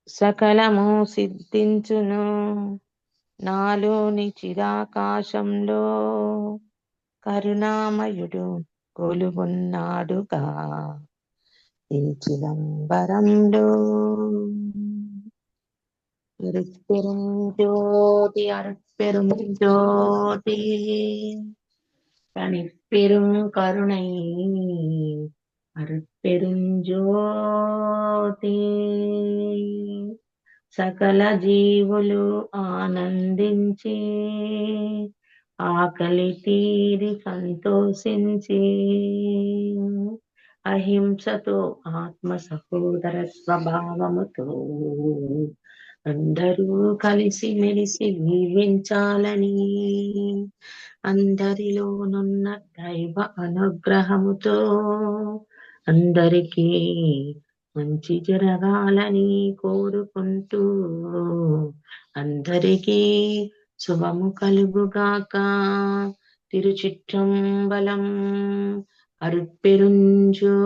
సకలము సిద్ధించును నాలోని చిదాకాశంలో కరుణామయుడు కొలువున్నాడుగా ఈ చిదంబరంలో. అరుట్పెరుంజ్యోతి అరుట్పెరుంజ్యోతి தனிப்பெரும் கருணை అరుట్పెరుంజ్యోతి. సకల జీవులు ఆనందించి ఆకలి తీరి సంతోషించి అహింసతో ఆత్మ సహోదర స్వభావముతో అందరూ కలిసి మెలిసి జీవించాలని అందరిలోనున్న దైవ అనుగ్రహముతో అందరికీ మంచి జరగాలని కోరుకుంటూ అందరికీ శుభము కలుగుగాక. తిరుచిట్రంబలం. అరుట్పెరుంజ్యోతి.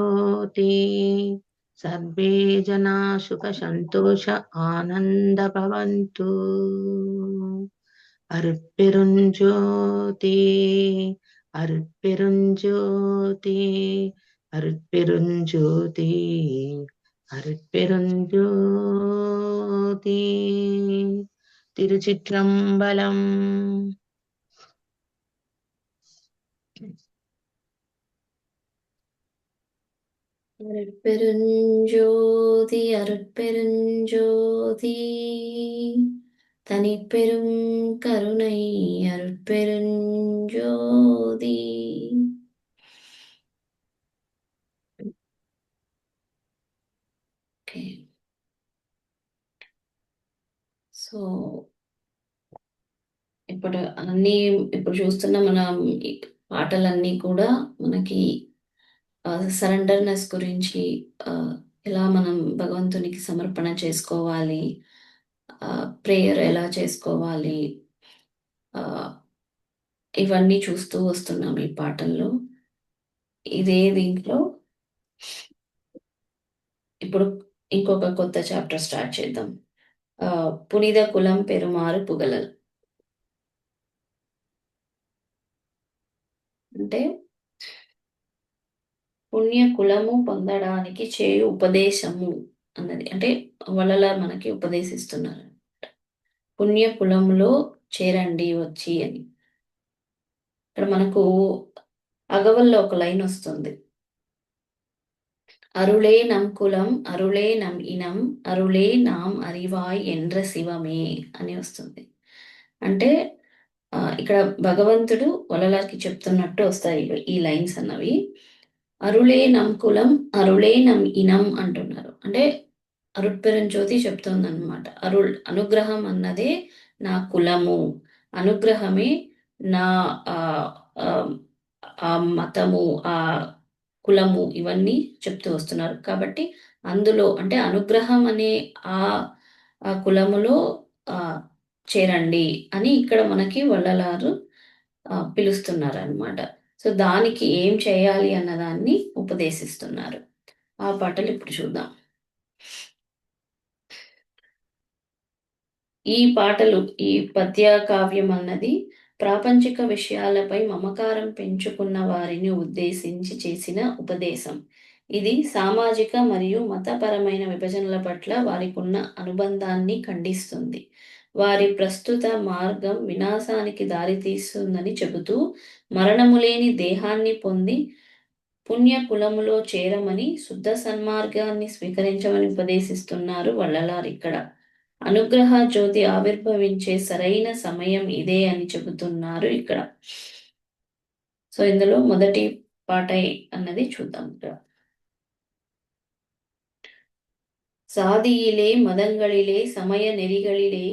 సర్వే జనా సుఖ సంతోష ఆనంద భవంతు. అరుట్పెరుంజ్యోతి అరుట్పెరుంజ్యోతి అరుట్పెరుంజ్యోతి అరుట్పెరుంజ్యోతి. తిరుచిట్రంబలం. அருட்பெருஞ்சோதி அருட்பெருஞ்சோதி தனிப்பெரும் கருணை அருட்பெருஞ்சோதி. ఓకే, సో ఇప్పుడు చూస్తున్న మన పాటలన్నీ కూడా మనకి సరెండర్నెస్ గురించి, ఎలా మనం భగవంతునికి సమర్పణ చేసుకోవాలి, ప్రేయర్ ఎలా చేసుకోవాలి, ఇవన్నీ చూస్తూ వస్తున్నాం ఈ పాటల్లో. ఇదే దీంట్లో ఇప్పుడు ఇంకొక కొత్త చాప్టర్ స్టార్ట్ చేద్దాం. పునిద కులం పెరుమారు పుగలల్ అంటే పుణ్య కులము పొందడానికి చేయు ఉపదేశము అన్నది. అంటే వలలా మనకి ఉపదేశిస్తున్నారు, పుణ్య కులంలో చేరండి వచ్చి అని. ఇక్కడ మనకు అగవల్లో ఒక లైన్ వస్తుంది, అరుళే నం కులం అరుళే నం ఇనం అరుళే నాం అరివాయ్ ఎండ్ర శివమే అని వస్తుంది. అంటే ఇక్కడ భగవంతుడు వలలాకి చెప్తున్నట్టు వస్తాయి ఈ లైన్స్ అన్నవి. అరుళే నం కులం అరుళే నం ఇనం అంటున్నారు. అంటే అరుట్పెరుంజ్యోతి చెప్తుంది అనమాట, అనుగ్రహం అన్నదే నా కులము, అనుగ్రహమే నా ఆ మతము, ఆ కులము, ఇవన్నీ చెప్తూ వస్తున్నారు. కాబట్టి అందులో అంటే అనుగ్రహం అనే ఆ కులములో చేరండి అని ఇక్కడ మనకి వల్లలారు పిలుస్తున్నారు అనమాట. సో దానికి ఏం చేయాలి అన్నదాన్ని ఉపదేశిస్తున్నారు. ఆ పాటలు ఇప్పుడు చూద్దాం. ఈ పాటలు, ఈ పద్య కావ్యం అన్నది ప్రాపంచిక విషయాలపై మమకారం పెంచుకున్న వారిని ఉద్దేశించి చేసిన ఉపదేశం. ఇది సామాజిక మరియు మతపరమైన విభజనల పట్ల వారికున్న అనుబంధాన్ని ఖండిస్తుంది. వారి ప్రస్తుత మార్గం వినాశానికి దారితీస్తుందని చెబుతూ మరణము లేని దేహాన్ని పొంది పుణ్య కులములో చేరమని, శుద్ధ సన్మార్గాన్ని స్వీకరించమని ఉపదేశిస్తున్నారు వల్లలారు ఇక్కడ. అనుగ్రహ జ్యోతి ఆవిర్భవించే సరైన సమయం ఇదే అని చెబుతున్నారు ఇక్కడ. సో ఇందులో మొదటి పాట అన్నది చూద్దాం. சாதியிலே மதங்களிலே சமய நெறிகளிலே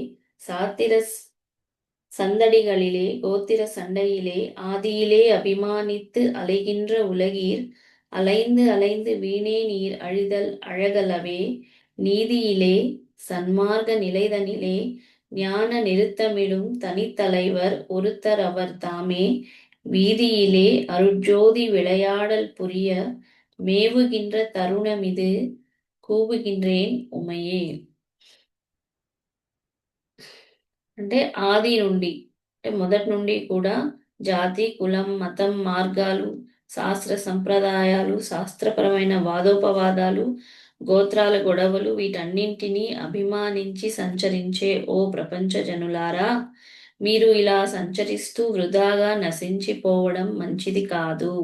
சாத்திர சந்தடிகளிலே கோத்திர சண்டையிலே ஆதியிலே அபிமானித்து அலைகின்ற உலகீர் அலைந்து அலைந்து வீணே நீர் அழிதல் அழகலவே நீதியிலே சன்மார்க்க நிலைதனிலே ஞான நிறுத்தமிடும் தனித்தலைவர் ஒருத்தர் அவர் தாமே வீதியிலே அருட்ஜோதி விளையாடல் புரிய மேவுகின்ற தருணமிது கூவுகின்றேன் உமையே. అంటే ఆది నుండి, అంటే మొదటి నుండి కూడా జాతి, కులం, మతం, మార్గాలు, శాస్త్ర సంప్రదాయాలు, శాస్త్రపరమైన వాదోపవాదాలు, గోత్రాల గొడవలు వీటన్నింటినీ అభిమానించి సంచరించే ఓ ప్రపంచ జనులారా, మీరు ఇలా సంచరిస్తూ వృధాగా నశించిపోవడం మంచిది కాదు.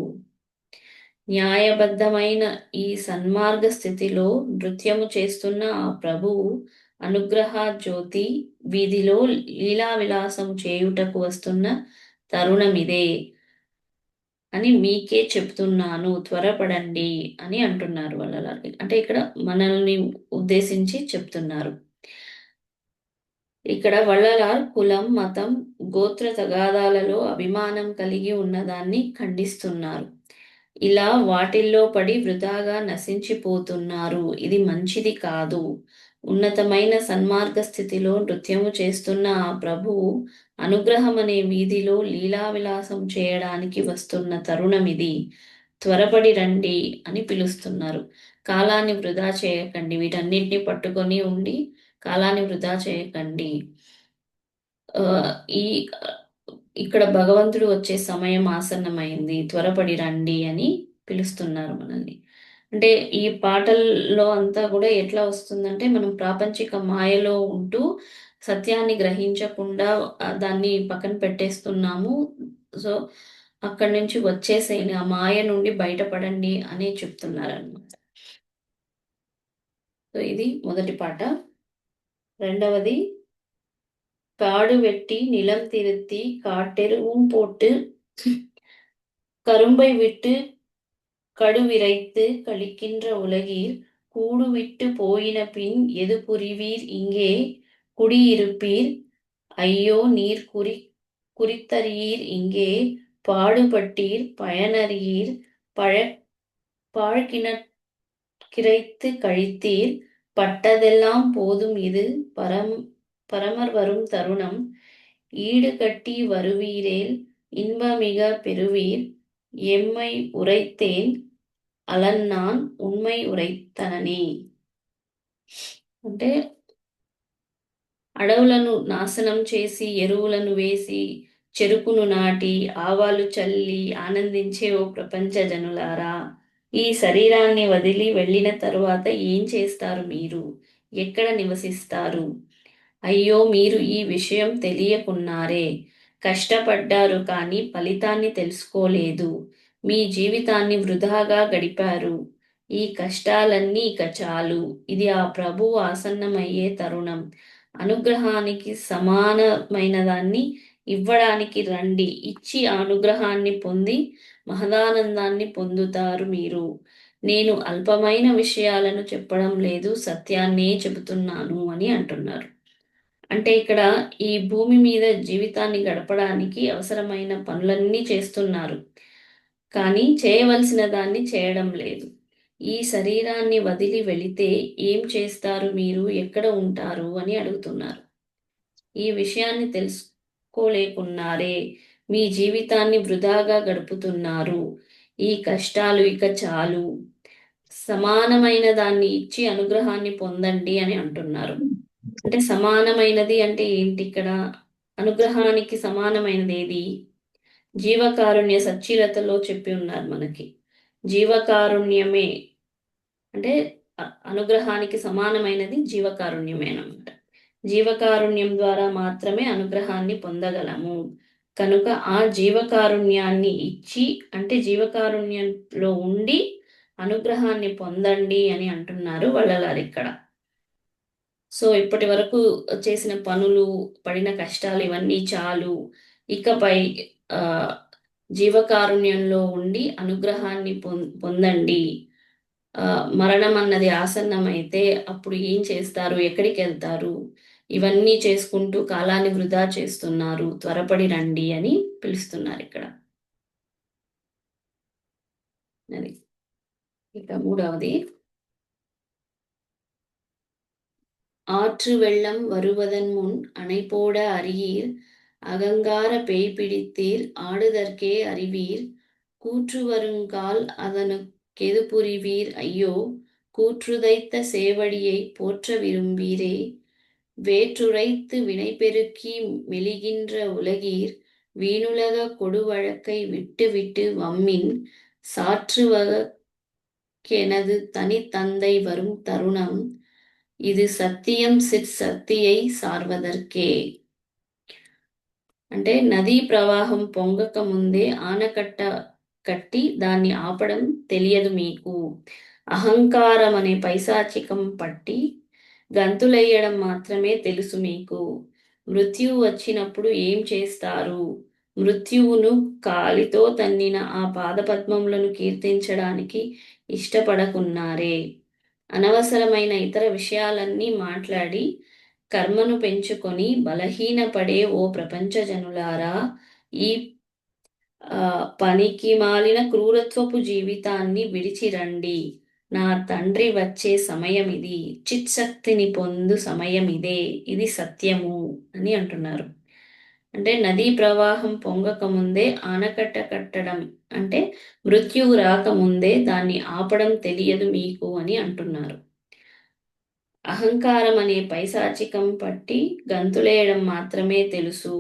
న్యాయబద్ధమైన ఈ సన్మార్గ స్థితిలో నృత్యము చేస్తున్న ఆ ప్రభువు అనుగ్రహ జ్యోతి వీధిలో లీలా విలాసం చేయుటకు వస్తున్న తరుణమిదే అని మీకే చెప్తున్నాను, త్వరపడండి అని అంటున్నారు వల్లలారి. అంటే ఇక్కడ మనల్ని ఉద్దేశించి చెప్తున్నారు. ఇక్కడ వల్లలార్ కులం, మతం, గోత్ర తగాదాలలో అభిమానం కలిగి ఉన్నదాన్ని ఖండిస్తున్నారు. ఇలా వాటిల్లో పడి వృధాగా నశించిపోతున్నారు. ఇది మంచిది కాదు. ఉన్నతమైన సన్మార్గ స్థితిలో నృత్యము చేస్తున్న ఆ ప్రభువు అనుగ్రహం అనే వీధిలో లీలా విలాసం చేయడానికి వస్తున్న తరుణమిది. త్వరపడి రండి అని పిలుస్తున్నారు. కాలాన్ని వృధా చేయకండి. వీటన్నిటిని పట్టుకొని ఉండి కాలాన్ని వృధా చేయకండి. ఈ ఇక్కడ భగవంతుడు వచ్చే సమయం ఆసన్నమైంది, త్వరపడి రండి అని పిలుస్తున్నారు మనల్ని. అంటే ఈ పాటల్లో అంతా కూడా ఎట్లా వస్తుందంటే, మనం ప్రాపంచిక మాయలో ఉంటూ సత్యాన్ని గ్రహించకుండా దాన్ని పక్కన పెట్టేస్తున్నాము. సో అక్కడి నుంచి వచ్చేసేయండి, ఆ మాయ నుండి బయటపడండి అని చెప్తున్నారన్నమాట. సో ఇది మొదటి పాట. రెండవది, காடு வெட்டி நிலம் திருத்தி காட்டெருவும் போட்டு கரும்பை விட்டு கடுவிரைத்து கழிக்கின்ற உலகீர் கூடுவிட்டு போயின பின் எது புரிவீர் இங்கே குடியிருப்பீர் ஐயோ நீர் குறித்தறியீர் இங்கே பாடுபட்டீர் பயனறியீர் கிரைத்து கழித்தீர் பட்டதெல்லாம் போதும் இது பரமர் வரும் தருணம் ஈடு கட்டி வருவீரேல் இன்பமிக பெறுவீர் எம்மை உரைத்தேன் అలన్నాన్ ఉన్మై ఉరైతనని. అంటే అడవులను నాశనం చేసి ఎరువులను వేసి చెరుకును నాటి ఆవాలు చల్లి ఆనందించే ఓ ప్రపంచ జనులారా, ఈ శరీరాన్ని వదిలి వెళ్ళిన తరువాత ఏం చేస్తారు? మీరు ఎక్కడ నివసిస్తారు? అయ్యో, మీరు ఈ విషయం తెలియకున్నారే. కష్టపడ్డారు కానీ ఫలితాన్ని తెలుసుకోలేదు. మీ జీవితాన్ని వృధాగా గడిపారు. ఈ కష్టాలన్నీ ఇక చాలు. ఇది ఆ ప్రభువు ఆసన్నమయ్యే తరుణం. అనుగ్రహానికి సమానమైన దాన్ని ఇవ్వడానికి రండి. ఇచ్చి ఆ అనుగ్రహాన్ని పొంది మహదానందాన్ని పొందుతారు మీరు. నేను అల్పమైన విషయాలను చెప్పడం లేదు, సత్యాన్నే చెబుతున్నాను అని అంటున్నారు. అంటే ఇక్కడ ఈ భూమి మీద జీవితాన్ని గడపడానికి అవసరమైన పనులన్నీ చేస్తున్నారు, కానీ చేయవలసిన దాన్ని చేయడం లేదు. ఈ శరీరాన్ని వదిలి వెళితే ఏం చేస్తారు? మీరు ఎక్కడ ఉంటారు అని అడుగుతున్నారు. ఈ విషయాన్ని తెలుసుకోలేకున్నారే. మీ జీవితాన్ని వృధాగా గడుపుతున్నారు. ఈ కష్టాలు ఇక చాలు. సమానమైన దాన్ని ఇచ్చి అనుగ్రహాన్ని పొందండి అని అంటున్నారు. అంటే సమానమైనది అంటే ఏంటి? ఇక్కడ అనుగ్రహానికి సమానమైనది ఏది? జీవకారుణ్య సచ్చీలతలో చెప్పి ఉన్నారు మనకి. జీవకారుణ్యమే అంటే అనుగ్రహానికి సమానమైనది జీవకారుణ్యమే అన్నమాట. జీవకారుణ్యం ద్వారా మాత్రమే అనుగ్రహాన్ని పొందగలము. కనుక ఆ జీవకారుణ్యాన్ని ఇచ్చి, అంటే జీవకారుణ్యంలో ఉండి అనుగ్రహాన్ని పొందండి అని అంటున్నారు వల్లలారు ఇక్కడ. సో ఇప్పటి వరకు చేసిన పనులు, పడిన కష్టాలు ఇవన్నీ చాలు. ఇకపై జీవకారుణ్యంలో ఉండి అనుగ్రహాన్ని పొందండి. మరణం అన్నది ఆసన్నమైతే అప్పుడు ఏం చేస్తారు? ఎక్కడికి వెళ్తారు? ఇవన్నీ చేసుకుంటూ కాలాన్ని వృధా చేస్తున్నారు. త్వరపడి రండి అని పిలుస్తున్నారు ఇక్కడ. అది ఇక మూడవది, ஆற்று வெள்ளம் வருவதன் முன் அணை போட அறியீர் அகங்கார பேய் பிடித்தீர் ஆடுதற்கே அறிவீர் கூற்று வருங்கால் அதனுக்கெது புரிவீர் ஐயோ கூற்றுதைத்த சேவடியை போற்ற விரும்பீரே வேற்றுரைத்து வினைபெருக்கி மெலிகின்ற உலகீர் வீணுலக கொடுவழக்கை விட்டு விட்டு வம்மின் சாற்றுவகெனது தனித்தந்தை வரும் தருணம் ఇది సత్యం సిత్ సత్తియై సార్వదర్కే. అంటే నదీ ప్రవాహం పొంగక ముందే ఆనకట్ట కట్టి దాన్ని ఆపడం తెలియదు మీకు. అహంకారం అనే పైశాచికం పట్టి గంతులెయ్యడం మాత్రమే తెలుసు మీకు. మృత్యువు వచ్చినప్పుడు ఏం చేస్తారు? మృత్యువును కాలితో తన్నిన ఆ పాదపద్మములను కీర్తించడానికి ఇష్టపడకున్నారే. అనవసరమైన ఇతర విషయాలన్నీ మాట్లాడి కర్మను పెంచుకొని బలహీనపడే ఓ ప్రపంచ జనులారా, ఈ పనికి మాలిన క్రూరత్వపు జీవితాన్ని విడిచిరండి. నా తండ్రి వచ్చే సమయం ఇది, చిత్శక్తిని పొందు సమయం ఇదే, ఇది సత్యము అని అంటున్నారు. అంటే నదీ ప్రవాహం పొంగక ముందే ఆనకట్ట కట్టడం అంటే మృత్యువు రాకముందే దాన్ని ఆపడం తెలియదు మీకు అని అంటున్నారు. అహంకారం అనే పైశాచికం పట్టి గంతులేయడం మాత్రమే తెలుసు.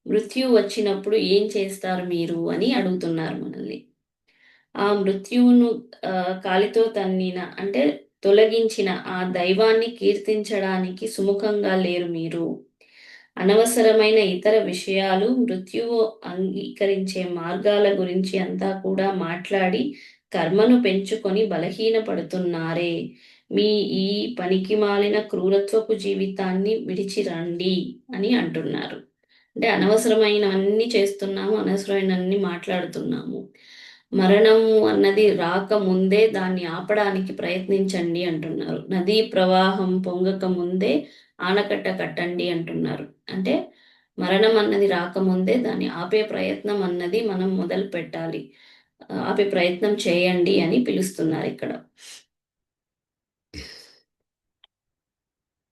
మృత్యువు వచ్చినప్పుడు ఏం చేస్తారు మీరు అని అడుగుతున్నారు మనల్ని. ఆ మృత్యువును కాలితో తన్నిన అంటే తొలగించిన ఆ దైవాన్ని కీర్తించడానికి సుముఖంగా లేరు మీరు. అనవసరమైన ఇతర విషయాలు, మృత్యువు అంగీకరించే మార్గాల గురించి అంతా కూడా మాట్లాడి కర్మను పెంచుకొని బలహీనపడుతున్నారే. మీ ఈ పనికి మాలిన క్రూరత్వపు జీవితాన్ని విడిచి రండి అని అంటున్నారు. అంటే అనవసరమైనవన్నీ చేస్తున్నాము, అనవసరమైనవన్నీ మాట్లాడుతున్నాము. మరణము అన్నది రాకముందే దాన్ని ఆపడానికి ప్రయత్నించండి అంటున్నారు. నదీ ప్రవాహం పొంగక ముందే ఆనకట్ట కట్టండి అంటున్నారు. అంటే మరణం అన్నది రాకముందే దాన్ని ఆపే ప్రయత్నం అన్నది మనం మొదలు పెట్టాలి, ఆపే ప్రయత్నం చేయండి అని పిలుస్తున్నారు ఇక్కడ.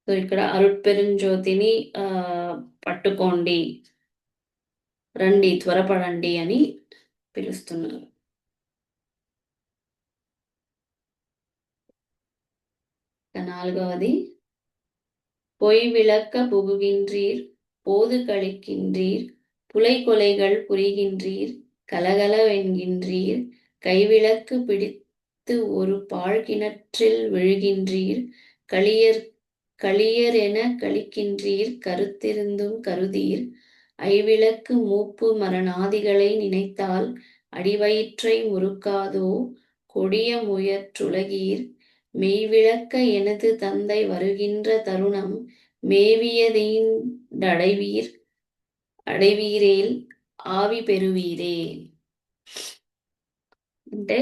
సో ఇక్కడ అరుట్పెరుంజ్యోతిని పట్టుకోండి, రండి, త్వరపడండి అని పిలుస్తున్నారు. నాలుగవది, பொய் விளக்க புகுகின்றீர் போது கழிக்கின்றீர் புலை கொலைகள் புரிகின்றீர் கலகலவென்கின்றீர் கைவிளக்கு பிடித்து ஒரு பாழ்கிணற்றில் விழுகின்றீர் களியர் என கழிக்கின்றீர் கருத்திருந்தும் கருதீர் ஐவிளக்கு மூப்பு மரணாதிகளை நினைத்தால் அடிவயிற்றை முறுக்காதோ கொடிய முயற்றுலகீர் மெய்விளக்க எனது தந்தை வருகின்ற தருணம் అడైవీరేల్ ఆవి పెరువీరే. అంటే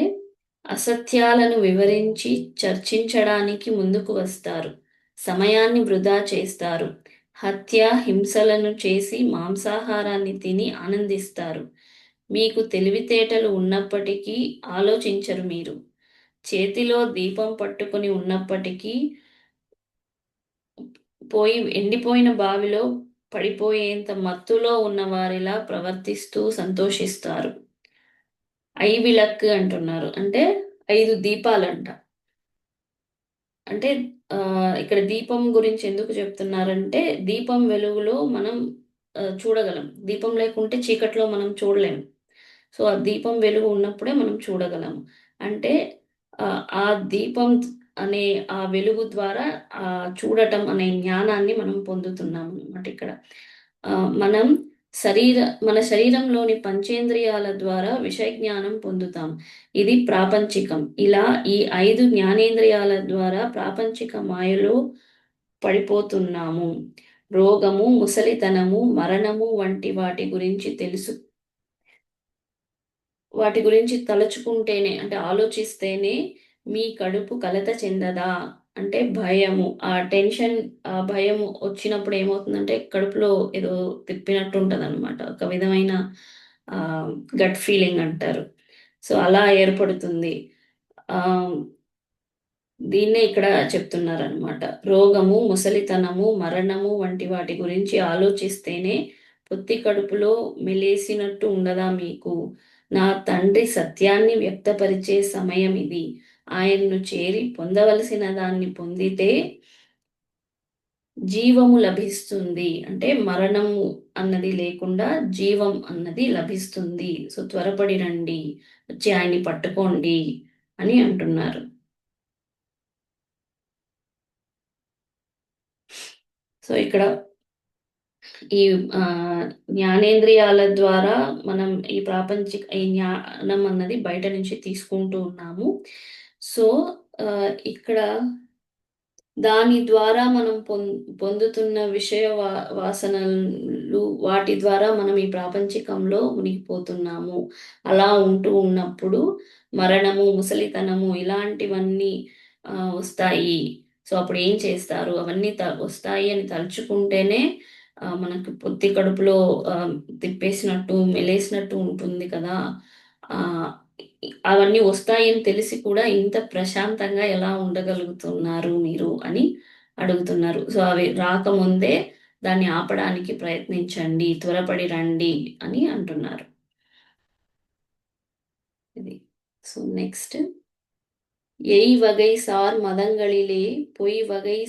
అసత్యాలను వివరించి చర్చించడానికి ముందుకు వస్తారు, సమయాన్ని వృధా చేస్తారు, హత్య హింసలను చేసి మాంసాహారాన్ని తిని ఆనందిస్తారు. మీకు తెలివితేటలు ఉన్నప్పటికీ ఆలోచించరు మీరు. చేతిలో దీపం పట్టుకుని ఉన్నప్పటికీ ఎండిపోయిన బావిలో పడిపోయేంత మత్తులో ఉన్నవారిలా ప్రవర్తిస్తూ సంతోషిస్తారు. ఐవిళక్ అంటున్నారు, అంటే 5 దీపాలంట. అంటే ఇక్కడ దీపం గురించి ఎందుకు చెప్తున్నారంటే, దీపం వెలుగులో మనం చూడగలం, దీపం లేకుంటే చీకట్లో మనం చూడలేము. సో ఆ దీపం వెలుగు ఉన్నప్పుడే మనం చూడగలము. అంటే ఆ దీపం అనే ఆ వెలుగు ద్వారా చూడటం అనే జ్ఞానాన్ని మనం పొందుతున్నాము అన్నమాట. ఇక్కడ మనం మన శరీరంలోని పంచేంద్రియాల ద్వారా విషయ జ్ఞానం పొందుతాం, ఇది ప్రాపంచికం. ఇలా ఈ 5 జ్ఞానేంద్రియాల ద్వారా ప్రాపంచిక మాయలో పడిపోతున్నాము. రోగము, ముసలితనము, మరణము వంటి వాటి గురించి తలుచుకుంటేనే అంటే ఆలోచిస్తేనే మీ కడుపు కలత చెందదా అంటే భయము, ఆ టెన్షన్, ఆ భయము వచ్చినప్పుడు ఏమవుతుందంటే కడుపులో ఏదో తిప్పినట్టు ఉంటుంది అనమాట, ఒక విధమైన గట్ ఫీలింగ్ అంటారు. సో అలా ఏర్పడుతుంది. దీన్నే ఇక్కడ చెప్తున్నారనమాట. రోగము, ముసలితనము, మరణము వంటి వాటి గురించి ఆలోచిస్తేనే పొత్తి కడుపులో మెలేసినట్టు ఉండదా మీకు? నా తండ్రి సత్యాన్ని వ్యక్తపరిచే సమయం ఇది. ఆయన్ను చేరి పొందవలసిన దాన్ని పొందితే జీవము లభిస్తుంది. అంటే మరణము అన్నది లేకుండా జీవం అన్నది లభిస్తుంది. సో త్వరపడి రండి, వచ్చి ఆయన్ని పట్టుకోండి అని అంటున్నారు. సో ఇక్కడ ఈ జ్ఞానేంద్రియాల ద్వారా మనం ఈ జ్ఞానం అన్నది బయట నుంచి తీసుకుంటూ ఉన్నాము. సో ఇక్కడ దాని ద్వారా మనం పొందుతున్న విషయ వాసనలు వాటి ద్వారా మనం ఈ ప్రాపంచికంలో మునిగిపోతున్నాము. అలా ఉంటూ ఉన్నప్పుడు మరణము, ముసలితనము ఇలాంటివన్నీ వస్తాయి. సో అప్పుడు ఏం చేస్తారు? అవన్నీ వస్తాయి అని తలుచుకుంటేనే మనకు పొత్తి కడుపులో తిప్పేసినట్టు, మెలేసినట్టు ఉంటుంది కదా! అవన్నీ వస్తాయని తెలిసి కూడా ఇంత ప్రశాంతంగా ఎలా ఉండగలుగుతున్నారు మీరు అని అడుగుతున్నారు. సో అవి రాకముందే దాన్ని ఆపడానికి ప్రయత్నించండి, త్వరపడి రండి అని అంటున్నారు. ఇది. సో నెక్స్ట్, எய் வகை சார் மதங்களிலே பொய் வகை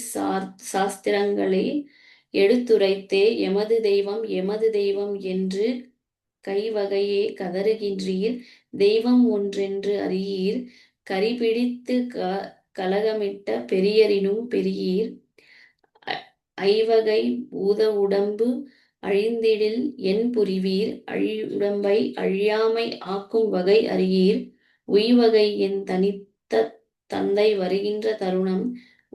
சாஸ்திரங்களே எடுத்துரைத்தே எமது தெய்வம் என்று கைவகையே கதறுகின்றீர். தெய்வம் ஒன்றென்று அறியீர். கரிபிடித்து கலகமிட்ட பெரியரினும் பெரியீர். ஐவகை பூத உடம்பு அழிந்திடில் என் புரிவீர். அழியுடம்பை அழியாமை ஆக்கும் வகை அறியீர். உய்வகை என் தனித்த தந்தை வருகின்ற தருணம்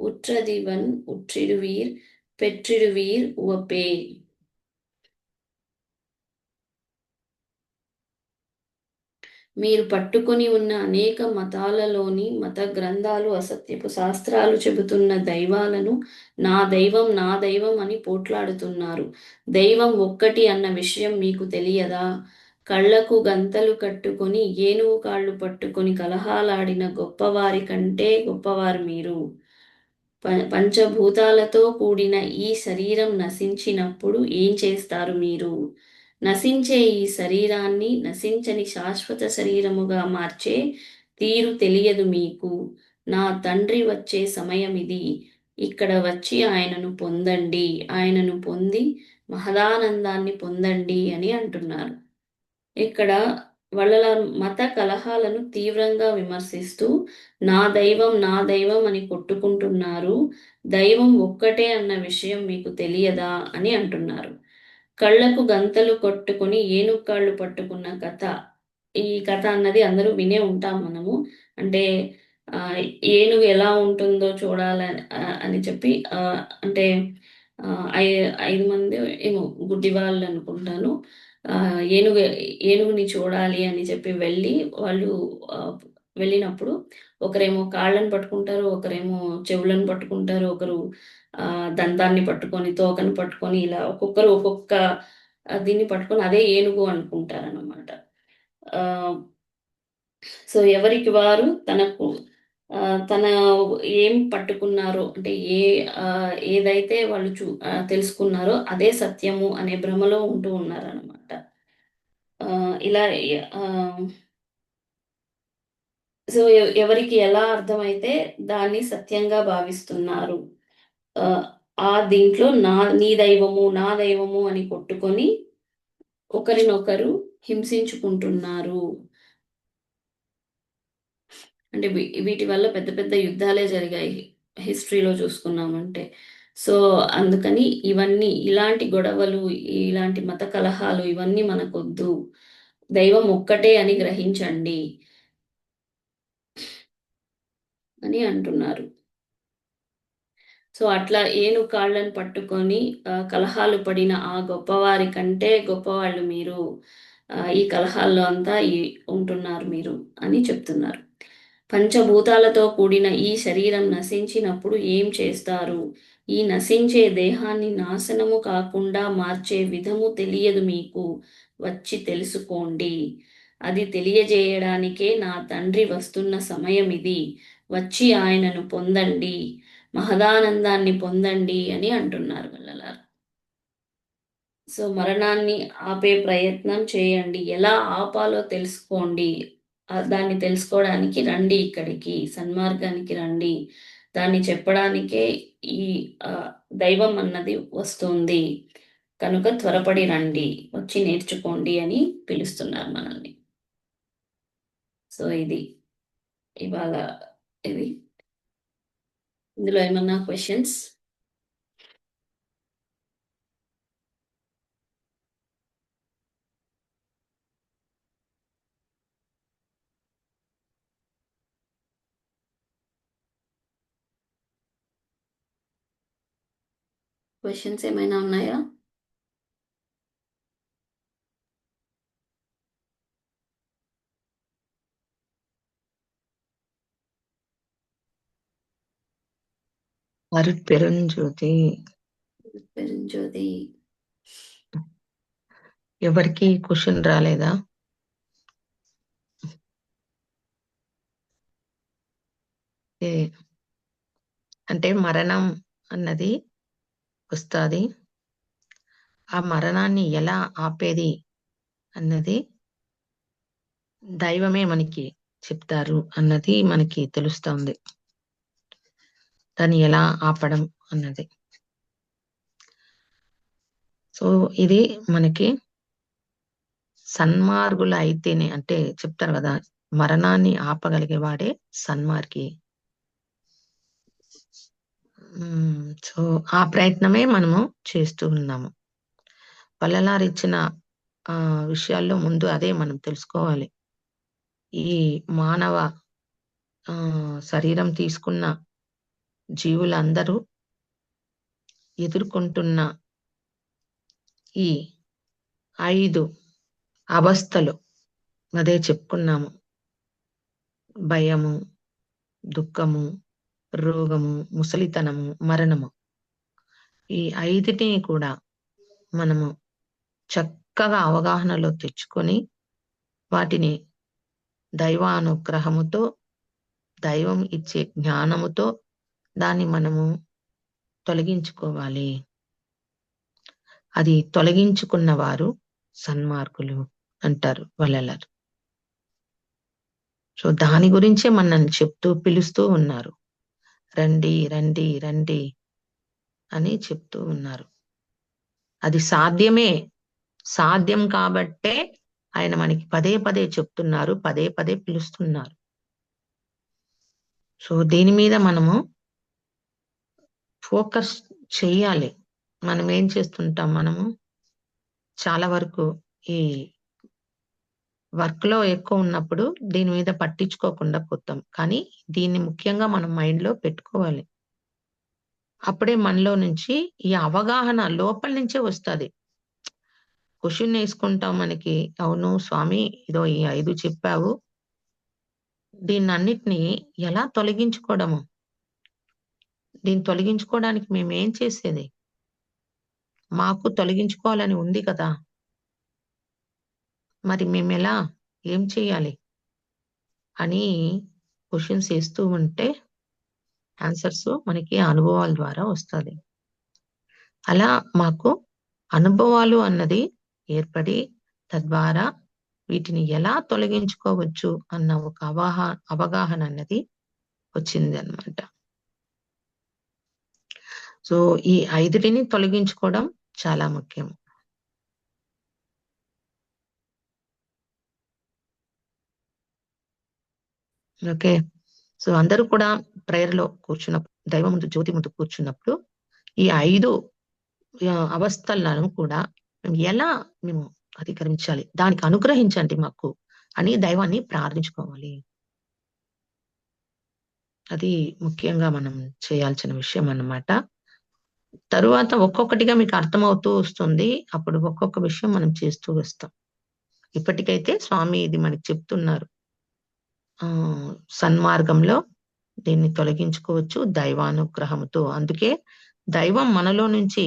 உற்றதிவன் உற்றிடுவீர். பெற்றிடுவீர் உவப்பே. మీరు పట్టుకొని ఉన్న అనేక మతాలలోని మత గ్రంథాలు అసత్యపు శాస్త్రాలు చెబుతున్న దైవాలను నా దైవం అని పోట్లాడుతున్నారు. దైవం ఒక్కటి అన్న విషయం మీకు తెలియదా? కళ్ళకు గంతలు కట్టుకొని ఏనుగు కాళ్ళు పట్టుకొని కలహాలాడిన గొప్పవారి కంటే గొప్పవారు మీరు. పంచభూతాలతో కూడిన ఈ శరీరం నశించినప్పుడు ఏం చేస్తారు మీరు? నశించే ఈ శరీరాన్ని నశించని శాశ్వత శరీరముగా మార్చే తీరు తెలియదు మీకు. నా తండ్రి వచ్చే సమయం ఇది. ఇక్కడ వచ్చి ఆయనను పొందండి, ఆయనను పొంది మహదానందాన్ని పొందండి అని అంటున్నారు. ఇక్కడ వాళ్ళ మత కలహాలను తీవ్రంగా విమర్శిస్తూ నా దైవం అని కొట్టుకుంటున్నారు. దైవం ఒక్కటే అన్న విషయం మీకు తెలియదా అని అంటున్నారు. కళ్ళకు గంతలు కొట్టుకొని ఏనుకాళ్ళు పట్టుకున్న కథ. ఈ కథ అన్నది అందరూ వినే ఉంటాం మనము. అంటే ఏనుగు ఎలా ఉంటుందో చూడాలని అని చెప్పి అంటే 5 మంది ఏమో గుడ్డి వాళ్ళు అనుకుంటాను, ఏనుగుని చూడాలి అని చెప్పి వాళ్ళు వెళ్ళినప్పుడు ఒకరేమో కాళ్ళను పట్టుకుంటారు, ఒకరేమో చెవులను పట్టుకుంటారు, ఒకరు దంతాన్ని పట్టుకొని, తోకను పట్టుకొని, ఇలా ఒక్కొక్కరు ఒక్కొక్క దీన్ని పట్టుకొని అదే ఏనుగు అనుకుంటారన్నమాట. సో ఎవరికి వారు తన ఏం పట్టుకున్నారో, అంటే ఏదైతే వాళ్ళు తెలుసుకున్నారో అదే సత్యము అనే భ్రమలో ఉంటూ ఉన్నారన్నమాట. ఇలా సో ఎవరికి ఎలా అర్థమైతే దాన్ని సత్యంగా భావిస్తున్నారు. దీంట్లో నీ దైవము, నా దైవము అని కొట్టుకొని ఒకరినొకరు హింసించుకుంటున్నారు. అంటే వీటి వల్ల పెద్ద పెద్ద యుద్ధాలే జరిగాయి హిస్టరీలో చూసుకున్నామంటే. సో అందుకని ఇలాంటి గొడవలు, ఇలాంటి మత కలహాలు ఇవన్నీ మనకొద్దు. దైవం ఒక్కటే అని గ్రహించండి అని అంటున్నారు. సో అట్లా ఏనుగు కాళ్ళను పట్టుకొని కలహాలు పడిన ఆ గొప్పవారి కంటే గొప్పవాళ్ళు మీరు. ఈ కలహాల్లో అంతా ఉంటున్నారు మీరు అని చెప్తున్నారు. పంచభూతాలతో కూడిన ఈ శరీరం నశించినప్పుడు ఏం చేస్తారు? ఈ నశించే దేహాన్ని నాశనము కాకుండా మార్చే విధము తెలియదు మీకు. వచ్చి తెలుసుకోండి. అది తెలియజేయడానికే నా తండ్రి వస్తున్న సమయం ఇది. వచ్చి ఆయనను పొందండి, మహదానందాన్ని పొందండి అని అంటున్నారు వల్లలారు. సో మరణాన్ని ఆపే ప్రయత్నం చేయండి. ఎలా ఆపాలో తెలుసుకోండి. దాన్ని తెలుసుకోవడానికి రండి ఇక్కడికి. సన్మార్గానికి రండి. దాన్ని చెప్పడానికే ఈ దైవం అన్నది వస్తుంది. కనుక త్వరపడి రండి. వచ్చి నేర్చుకోండి అని పిలుస్తున్నారు మనల్ని. సో ఇది ఇవాళ ఇది. ఇందులో ఏమన్నా క్వెషన్స్? క్వెషన్స్ ఏమైనా ఉన్నాయా? అరుట్పెరుంజ్యోతి. పెరంజ్యోతి. ఎవరికి క్వశ్చన్ రాలేదా? అంటే మరణం అన్నది వస్తుంది. ఆ మరణాన్ని ఎలా ఆపేది అన్నది దైవమే మనకి చెప్తారు అన్నది మనకి తెలుస్తుంది. దాన్ని ఎలా ఆపడం అన్నది. సో ఇది మనకి సన్మార్గులు అయితేనే, అంటే చెప్తారు కదా, మరణాన్ని ఆపగలిగేవాడే సన్మార్గి. సో ఆ ప్రయత్నమే మనము చేస్తూ ఉన్నాము. వల్లలారు ఇచ్చిన విషయాల్లో ముందు అదే మనం తెలుసుకోవాలి. ఈ మానవ శరీరం తీసుకున్న జీవులందరూ ఎదుర్కొంటున్న ఈ 5 అవస్థలు అదే చెప్పుకున్నాము. భయము, దుఃఖము, రోగము, ముసలితనము, మరణము. ఈ 5టిని కూడా మనము చక్కగా అవగాహనలో తెచ్చుకొని వాటిని దైవానుగ్రహముతో, దైవం ఇచ్చే జ్ఞానముతో దాన్ని మనము తొలగించుకోవాలి. అది తొలగించుకున్న వారు సన్మార్గులు అంటారు వల్లలారు. సో దాని గురించే మనల్ని చెప్తూ పిలుస్తూ ఉన్నారు. రండి రండి రండి అని చెప్తూ ఉన్నారు. అది సాధ్యమే. సాధ్యం కాబట్టే ఆయన మనకి పదే పదే చెప్తున్నారు, పదే పదే పిలుస్తున్నారు. సో దీని మీద మనము ఫోకస్ చెయ్యాలి. మనం ఏం చేస్తుంటాం, మనము చాలా వరకు ఈ వర్క్ లో ఎక్కువ ఉన్నప్పుడు దీని మీద పట్టించుకోకుండా పోతాం. కానీ దీన్ని ముఖ్యంగా మనం మైండ్ లో పెట్టుకోవాలి. అప్పుడే మనలో నుంచి ఈ అవగాహన లోపల నుంచే వస్తుంది. క్వశ్చన్ వేసుకుంటాం మనకి, అవును స్వామి ఇదో ఈ 5 చెప్పావు, దీన్నన్నిటినీ ఎలా తొలగించుకోవడము, దీన్ని తొలగించుకోవడానికి మేమేం చేసేది, మాకు తొలగించుకోవాలని ఉంది కదా, మరి మేమెలా, ఏం చేయాలి అని క్వశ్చన్స్ వేస్తూ ఉంటే ఆన్సర్స్ మనకి అనుభవాల ద్వారా వస్తుంది. అలా మాకు అనుభవాలు అన్నది ఏర్పడి తద్వారా వీటిని ఎలా తొలగించుకోవచ్చు అన్న ఒక అవగాహన అన్నది వచ్చింది అన్నమాట. సో ఈ 5టిని తొలగించుకోవడం చాలా ముఖ్యం. ఓకే. సో అందరూ కూడా ప్రేయర్ లో కూర్చున్నప్పుడు, దైవం ముందు జ్యోతి ముందు కూర్చున్నప్పుడు ఈ 5 అవస్థలను కూడా ఎలా మేము అధిగమించాలి, దానికి అనుగ్రహించండి మాకు అని దైవాన్ని ప్రార్థించుకోవాలి. అది ముఖ్యంగా మనం చేయాల్సిన విషయం అన్నమాట. తరువాత ఒక్కొక్కటిగా మీకు అర్థమవుతూ వస్తుంది. అప్పుడు ఒక్కొక్క విషయం మనం చేస్తూ వస్తాం. ఇప్పటికైతే స్వామి ఇది మనకి చెప్తున్నారు. సన్మార్గంలో దీన్ని తొలగించుకోవచ్చు దైవానుగ్రహంతో. అందుకే దైవం మనలో నుంచి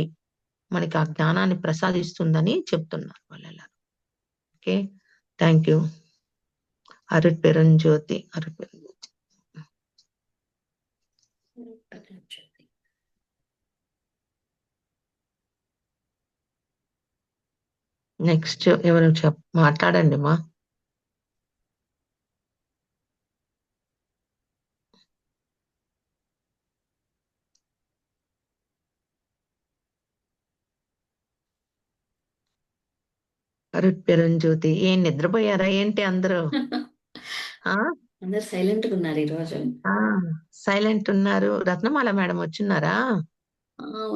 మనకి ఆ జ్ఞానాన్ని ప్రసాదిస్తుందని చెప్తున్నారు వాళ్ళెలా. Okay, thank you. Arutperunjyothi. Peranjyothi. Next ఎవరు మాట్లాడండి మా. జ్యోతి ఏం నిద్రపోయారా ఏంటి అందరూ? ఆ అందరు సైలెంట్గా ఉన్నారు ఈరోజు. ఆ సైలెంట్ ఉన్నారు. రత్నమాల మేడం వచ్చున్నారా?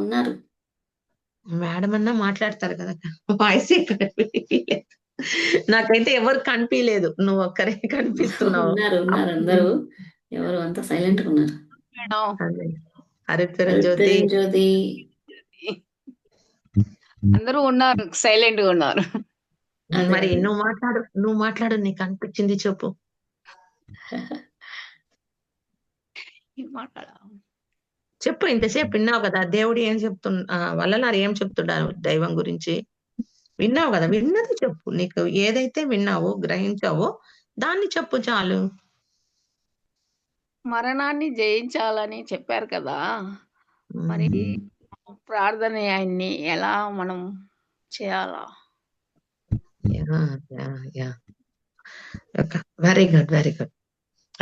ఉన్నారు. మేడం అన్నా మాట్లాడతారు కదా, వాయిస్ కనిపించలేదు. నాకైతే ఎవరు కనిపించలేదు, నువ్వు ఒక్కరే కనిపిస్తున్నావు. ఉన్నారు అందరూ, ఎవరు అంతా సైలెంట్గా ఉన్నారు. మేడం జ్యోతి జ్యోతి అందరూ ఉన్నారు, సైలెంట్ గా ఉన్నారు. మరి నువ్వు మాట్లాడు నీకు అనిపించింది చెప్పు. చెప్పు, ఇంతసేపు విన్నావు కదా దేవుడు ఏం వల్లలారు ఏం చెప్తున్నాడు దైవం గురించి విన్నావు కదా, విన్నది చెప్పు. నీకు ఏదైతే విన్నావో గ్రహించావో దాన్ని చెప్పు చాలు. మరణాన్ని జయించాలని చెప్పారు కదా, మరి ప్రార్థన ఆయన్ని ఎలా మనం చేయాలా? Very good, very good.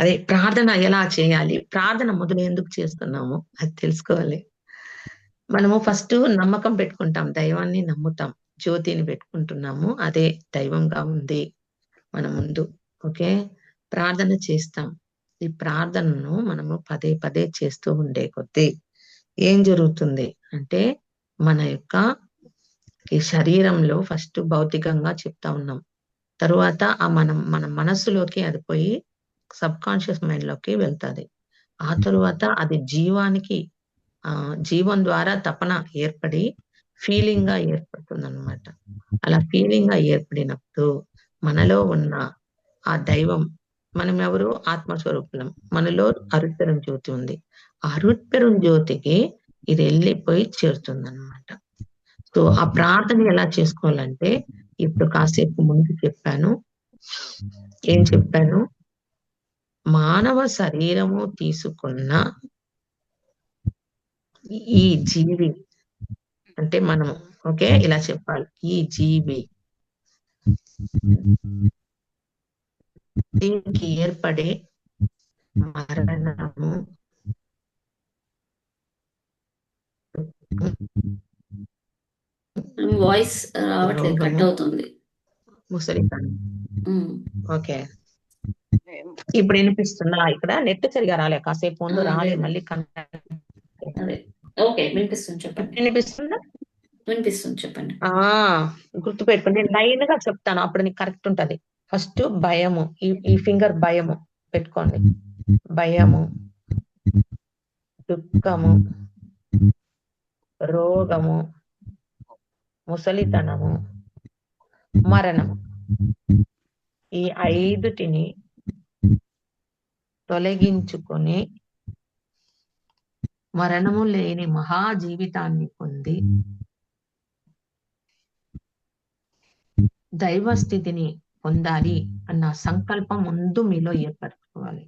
అదే ప్రార్థన ఎలా చేయాలి, ప్రార్థన మొదలు ఎందుకు చేస్తున్నాము అది తెలుసుకోవాలి. మనము ఫస్ట్ నమ్మకం పెట్టుకుంటాం, దైవాన్ని నమ్ముతాం, జ్యోతిని పెట్టుకుంటున్నాము, అదే దైవంగా ఉంది మన ముందు. ఓకే, ప్రార్థన చేస్తాం. ఈ ప్రార్థనను మనము పదే పదే చేస్తూ ఉండే కొద్దీ ఏం జరుగుతుంది అంటే, మన యొక్క ఈ శరీరంలో ఫస్ట్ భౌతికంగా చెప్తా ఉన్నాం, తరువాత మన మనస్సులోకి అది పోయి సబ్ కాన్షియస్ మైండ్ లోకి వెళ్తుంది. ఆ తరువాత అది జీవం ద్వారా తపన ఏర్పడి ఫీలింగ్ గా ఏర్పడుతుంది అనమాట. అలా ఫీలింగ్ గా ఏర్పడినప్పుడు మనలో ఉన్న ఆ దైవం, మనం ఎవరు ఆత్మస్వరూపులం, మనలో అరుట్పెరుం జ్యోతి ఉంది. ఆ అరుట్పెరుం జ్యోతికి ఇది వెళ్ళిపోయి చేరుతుంది అనమాట. సో ఆ ప్రార్థన ఎలా చేసుకోవాలంటే, ఇప్పుడు కాసేపు ముందు చెప్పాను. ఏం చెప్పాను? మానవ శరీరము తీసుకున్న ఈ జీవి అంటే మనము, ఓకే ఇలా చెప్పాలి, ఈ జీవి దీనికి ఏర్పడే మరణము, వాయిస్ రావట్లేదు, కట్ అవుతుంది. ముసలితనం. ఓకే, ఇప్పుడు వినిపిస్తుందా? ఇక్కడ నెట్ సరిగా రాలే, కాసేపు ముందు రాలే, మళ్ళీ ఓకే వినిపిస్తుంది, చెప్పండి. వినిపిస్తుంది చెప్పండి. గుర్తు పెట్టుకోండి, లైన్ గా చెప్తాను, అప్పుడు నీకు కరెక్ట్ ఉంటది. ఫస్ట్ భయము, ఈ ఫింగర్ భయము పెట్టుకోండి. భయము, దుఃఖము, రోగము, ముసలితనము, మరణము, ఈ 5టిని తొలగించుకొని మరణము లేని మహా జీవితాన్ని పొంది దైవ స్థితిని పొందాలి అన్న సంకల్పం ముందు మీలో ఏర్పరచుకోవాలి.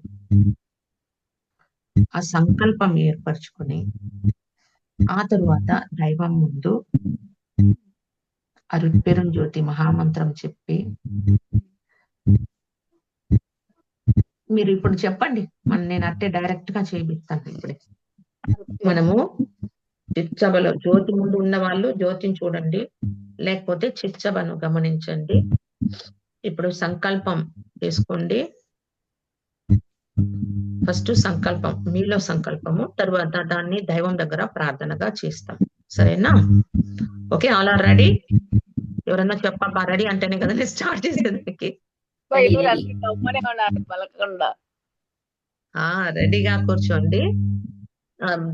ఆ సంకల్పం ఏర్పరచుకొని ఆ తరువాత దైవం ముందు అరుట్పెరుం జ్యోతి మహామంత్రం చెప్పి, మీరు ఇప్పుడు చెప్పండి, నేను అట్టే డైరెక్ట్ గా చేపిస్తాను. ఇప్పుడే మనము చిత్సభలో జ్యోతి ముందు ఉన్న వాళ్ళు జ్యోతిని చూడండి, లేకపోతే చిత్సభను గమనించండి. ఇప్పుడు సంకల్పం చేసుకోండి. ఫస్ట్ సంకల్పం, మీలో సంకల్పము, తర్వాత దాన్ని దైవం దగ్గర ప్రార్థనగా చేస్తాం. సరేనా? Okay, all are ready? ఎవరన్నా చెప్పాక రెడీ అంటేనే కదా నేను స్టార్ట్ చేసేదానికి. రెడీగా కూర్చోండి.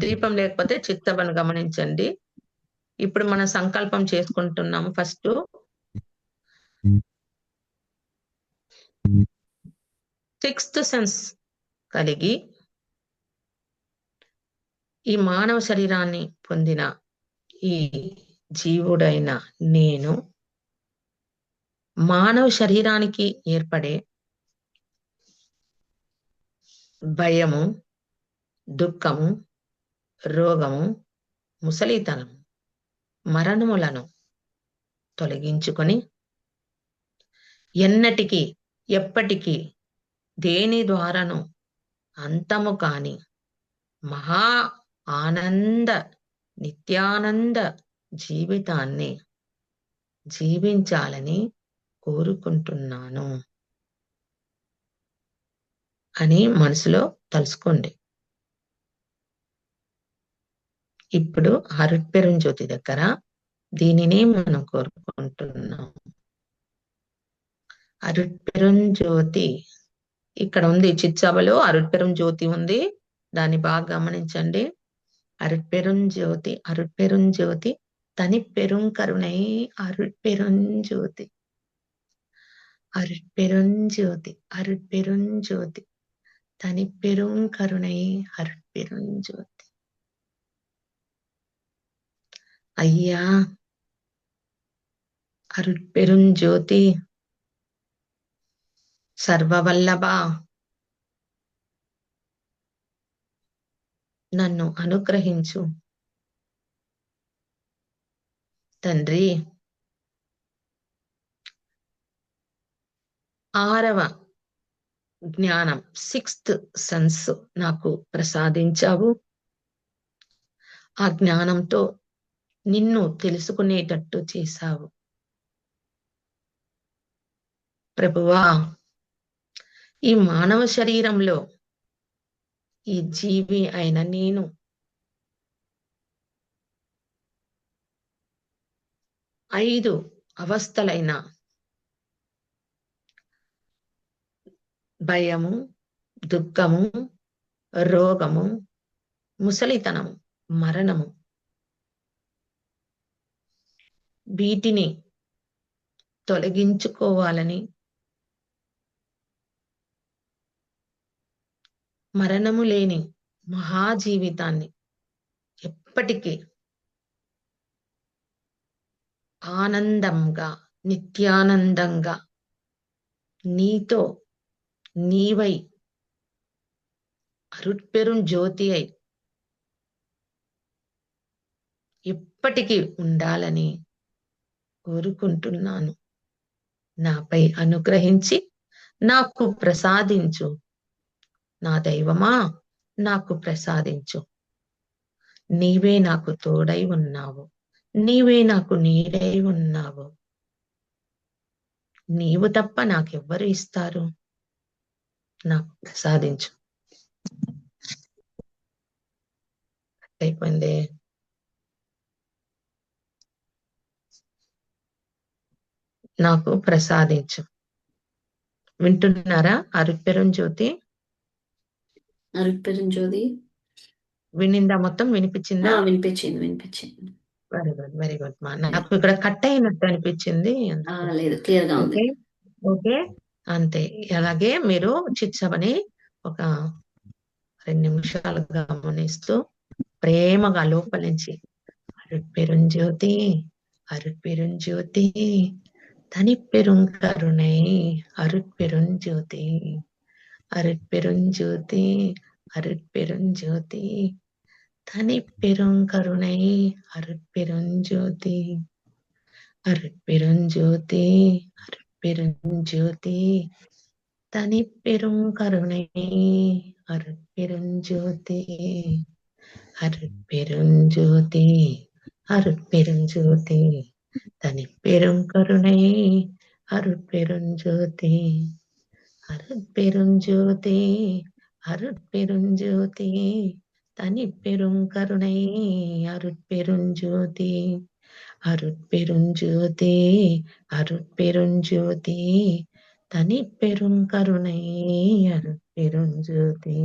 దీపం లేకపోతే చిత్తబను గమనించండి. ఇప్పుడు మనం సంకల్పం చేసుకుంటున్నాము. ఫస్ట్ సిక్స్త్ సెన్స్ కలిగి ఈ మానవ శరీరాన్ని పొందిన ఈ జీవుడైన నేను మానవ శరీరానికి ఏర్పడే భయము, దుఃఖము, రోగము, ముసలితనం, మరణములను తొలగించుకొని ఎన్నటికీ ఎప్పటికీ దేని ద్వారాను అంతము కాని మహా ఆనంద నిత్యానంద జీవితాన్ని జీవించాలని కోరుకుంటున్నాను అని మనసులో తలుసుకోండి. ఇప్పుడు అరుట్పెరుంజ్యోతి దగ్గర దీనినే మనం కోరుకుంటున్నాం. అరుట్పెరుంజ్యోతి ఇక్కడ ఉంది, చిత్సభలో అరుట్పెరుంజ్యోతి ఉంది, దాన్ని బాగా గమనించండి. అరుట్పెరుంజ్యోతి అరుట్పెరుంజ్యోతి తని పెరుంకరుణై అరుట్పెరుంజ్యోతి అరుట్పెరుంజ్యోతి అరుట్పెరుంజ్యోతి తని పెరుంకరుణై అరుట్పెరుంజ్యోతి. ஐயா அருட்பெருஞ்சோதி సర్వవల్లభ నన్ను అనుగ్రహించు తండ్రి. 6వ జ్ఞానం 6th సెన్స్ నాకు ప్రసాదించావు. ఆ జ్ఞానంతో నిన్ను తెలుసుకునేటట్టు చేశావు ప్రభువా. ఈ మానవ శరీరంలో ఈ జీవి అయిన నేను ఐదు అవస్థలైన భయము, దుఃఖము, రోగము, ముసలితనము, మరణము, వీటిని తొలగించుకోవాలని, మరణము లేని మహాజీవితాన్ని ఎప్పటికీ ఆనందంగా నిత్యానందంగా నీతో నీవై అరుట్పెరుంజ్యోతి అయి ఎప్పటికీ ఉండాలని కోరుకుంటున్నాను. నాపై అనుగ్రహించి నాకు ప్రసాదించు. నా దైవమా, నాకు ప్రసాదించు. నీవే నాకు తోడై ఉన్నావు, నీవే నాకు నీడై ఉన్నావు. నీవు తప్ప నాకెవ్వరు ఇస్తారు? నాకు ప్రసాదించు. అయిపోయింది. నాకు ప్రసాదించు. వింటున్నారా? అరుట్పెరుంజ్యోతి అరుట్పెరుంజ్యోతి వినిందా? మొత్తం వినిపించిందా? వినిపించింది వినిపించింది. వెరీ గుడ్, వెరీ గుడ్ మా. నాకు ఇక్కడ కట్ అయినట్టు అనిపించింది. లేదు, క్లియర్ గా ఉంది. ఓకే, అంతే. అలాగే మీరు చిత్సభని ఒక 2 నిమిషాలు గమనిస్తూ ప్రేమగా లోపల నుంచి అరుట్పెరుంజ్యోతి అరుట్పెరుంజ్యోతి తని పెరుంకరుణై అరుట్పెరుంజ్యోతి అరుట్పెరుంజ్యోతి அருட்பெருஞ்சோதி தனி பெருங்கருணை அருட்பெருஞ்சோதி அருட்பெருஞ்சோதி அருட்பெருஞ்சோதி தனி பெருங்கருணை அருட்பெருஞ்சோதி அருட்பெருஞ்சோதி அருட்பெருஞ்சோதி தனி பெருங்கருணை அருட்பெருஞ்சோதி அருட்பெருஞ்சோதி அருட்பெருஞ்சோதி தனி பெருங்கருணை அருட்பெருஞ்சோதி அருட்பெருஞ்சோதி அருட்பெருஞ்சோதி தனி பெருங்கருணை அருட்பெருஞ்சோதி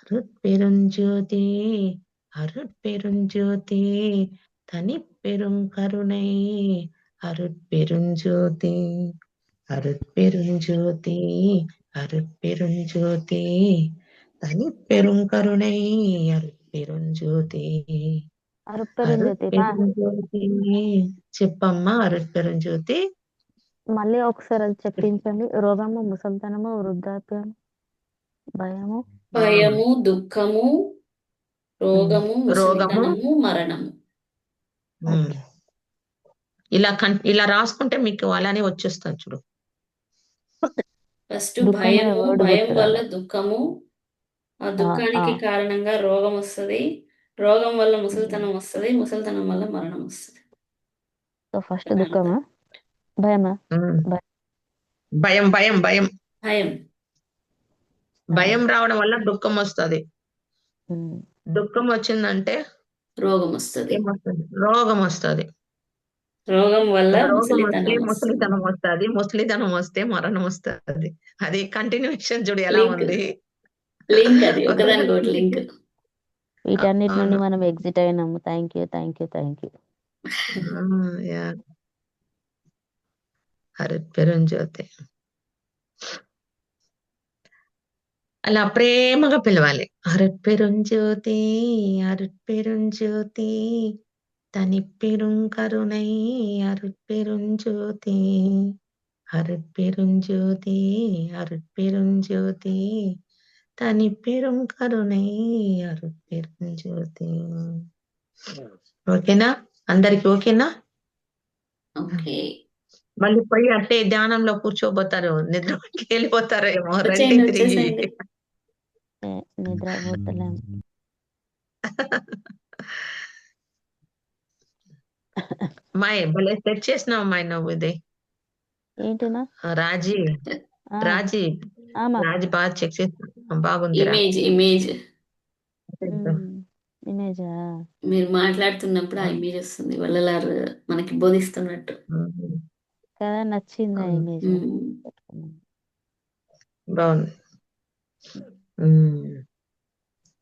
அருட்பெருஞ்சோதி அருட்பெருஞ்சோதி தனி பெருங்கருணை அருட்பெருஞ்சோதி அருட்பெருஞ்சோதி அருட்பெருஞ்சோதி தனி பெருங்கருணை அருட்பெருஞ்சோதி అరుట్పెరుంజ్యోతి. చెప్పమ్మా అరుట్పెరుంజ్యోతి. మళ్ళీ ఒకసారి అది చెప్పించండి. రోగము, ముసలితనము, వృద్ధాప్యం, భయము, దుఃఖము, రోగము, ముసలితనము, మరణము. ఇలా రాసుకుంటే మీకు అలానే వచ్చేస్తుంది చూడు. ఫస్ట్ దుఃఖం అనే భయము, వర్డ్ భయం గుర్తు వల్ల రావాలి. దుఃఖము, ఆ ఆ, దుఃఖానికి ఆ. కారణంగా రోగం వస్తుంది, రోగం వల్ల ముసలితనం వస్తుంది, ముసలితనం వల్ల మరణం వస్తుంది. సో ఫస్ట్ దుఃఖమా భయమా? ఉమ్. భయం. భయం భయం భయం భయం. భయం రావడం వల్ల దుఃఖం వస్తుంది. ఉమ్. దుఃఖం వచ్చిందంటే రోగం వస్తుంది, ఏమొస్తుంది? రోగం వస్తుంది. రోగం వల్ల రోగం వస్తే ముసలితనం వస్తుంది. ముసలితనం వస్తుంది, ముసలితనం వస్తే మరణం వస్తుంది. అది కంటిన్యూషన్ చూడు ఎలా లింక్ ఉంది. లింక్ అది ఒకదానికొకటి లింక్. వీటన్నిటి నుండి అవును. మనం ఎగ్జిట్ అయినాము. Thank you, thank you, thank you. Yeah. Arutperunjyothi అలా ప్రేమగా పిలవాలి. అరుట్పెరుంజ్యోతి, అరుట్పెరుంజ్యోతి, தனிப்பெருங்கருணை அருட்பெருஞ்சோதி, அருட்பெருஞ்சோதி, அருட்பெருஞ்சோதி, தனிப்பெருங்கருணை అరుట్పెరుంజ్యోతి. ఓకేనా? అందరికి ఓకేనా? ఓకే, మళ్ళీ పోయి అట్లే ధ్యానంలో కూర్చోబోతారు, నిద్రకి వెళ్ళిపోతారేమో. రండి వచ్చేయండి తిరిగి. వచ్చేసేయండి. నిద్రపోతలేం. మాయ్ భలే సెట్ చేసినావు మాయ్ నువ్వు ఇది. ఏంటినా? రాజీ ఆ, రాజీ ఆమా. రాజీ బాగా చెక్ చేసిన బాగుందిరా. ఇమేజ్ ఇమేజ్ ఇమేజా? మీరు మాట్లాడుతున్నప్పుడు ఆ ఇమేజ్ వస్తుంది, వల్లలారు మనకి బోధిస్తున్నట్టు. కదా, నచ్చింది ఆ ఇమేజ్. బాగుంది.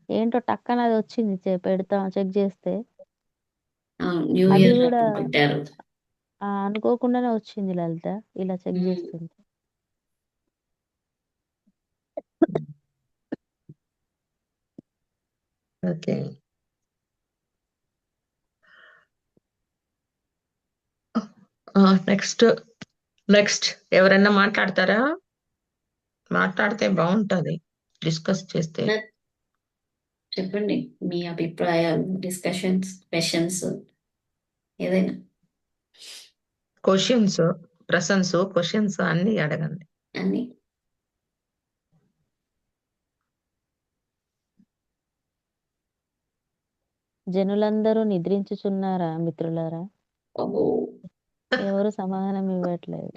ఏంటో టక్కన అది వచ్చింది, పెడతాం చెక్ చేస్తే. న్యూ అది ఇయర్ కూడా పెట్టారు. అనుకోకుండానే వచ్చింది లలిత, ఇలా చెక్ చేస్తుంది. ఓకే. నెక్స్ట్ ఎవరైనా మాట్లాడతారా? మాట్లాడితే బాగుంటది, డిస్కస్ చేస్తే. చెప్పండి మీ అభిప్రాయాలు, డిస్కషన్స్, క్వశ్చన్స్ ఏదైనా. క్వశ్చన్స్ అన్ని అడగండి. అన్ని జనులందరూ నిద్రించుచున్నారా మిత్రులారా? ఓహో. ఎవరు సమాధానం ఇవ్వట్లేదు.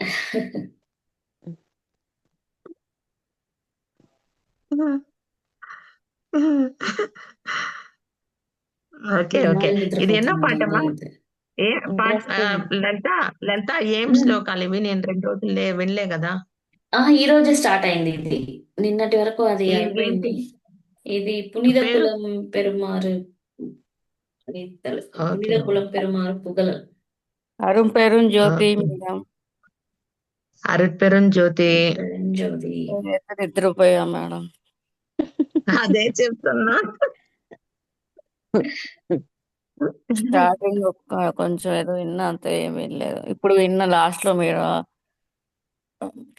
Okay okay. ఇది ఎన్నో పాఠమా? ఏ పాట? లలిత ఏం శ్లోకాలు ఇవి? నేను 2 రోజులు వినలే కదా. ఈ రోజే స్టార్ట్ అయింది ఇది, నిన్నటి వరకు అది అయిపోయింది. ఇది పునీత కులం పెరుమారు, పునీత కులం పెరుమారు పుగల అరుంపెరుంజ్యోతి మేడం. అరుట్పెరుంజ్యోతి. నిద్రపోయా మేడం. అదే చెప్తున్నా. స్టార్టింగ్ కొంచెం ఏదో విన్నా, అంత ఏమి వినలేదు. ఇప్పుడు విన్నా, లాస్ట్ లో మీరు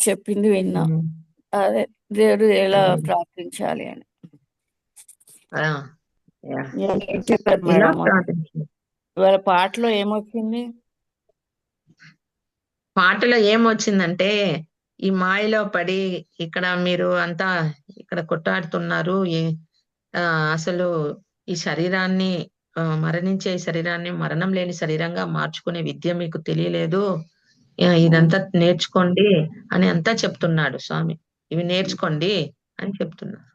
చెప్పింది విన్నా. అదే దేవుడు ఎలా ప్రార్థించాలి అని ఏం చెప్పారు మేడం. ఇవాళ పాటలో ఏమొచ్చింది? పాటలో ఏమొచ్చిందంటే, ఈ మాయలో పడి ఇక్కడ మీరు అంతా ఇక్కడ కొట్టాడుతున్నారు. అసలు ఈ శరీరాన్ని మరణించే శరీరాన్ని మరణం లేని శరీరంగా మార్చుకునే విద్య మీకు తెలియలేదు. ఇదంతా నేర్చుకోండి అని అంతా చెప్తున్నాడు స్వామి. ఇవి నేర్చుకోండి అని చెప్తున్నారు.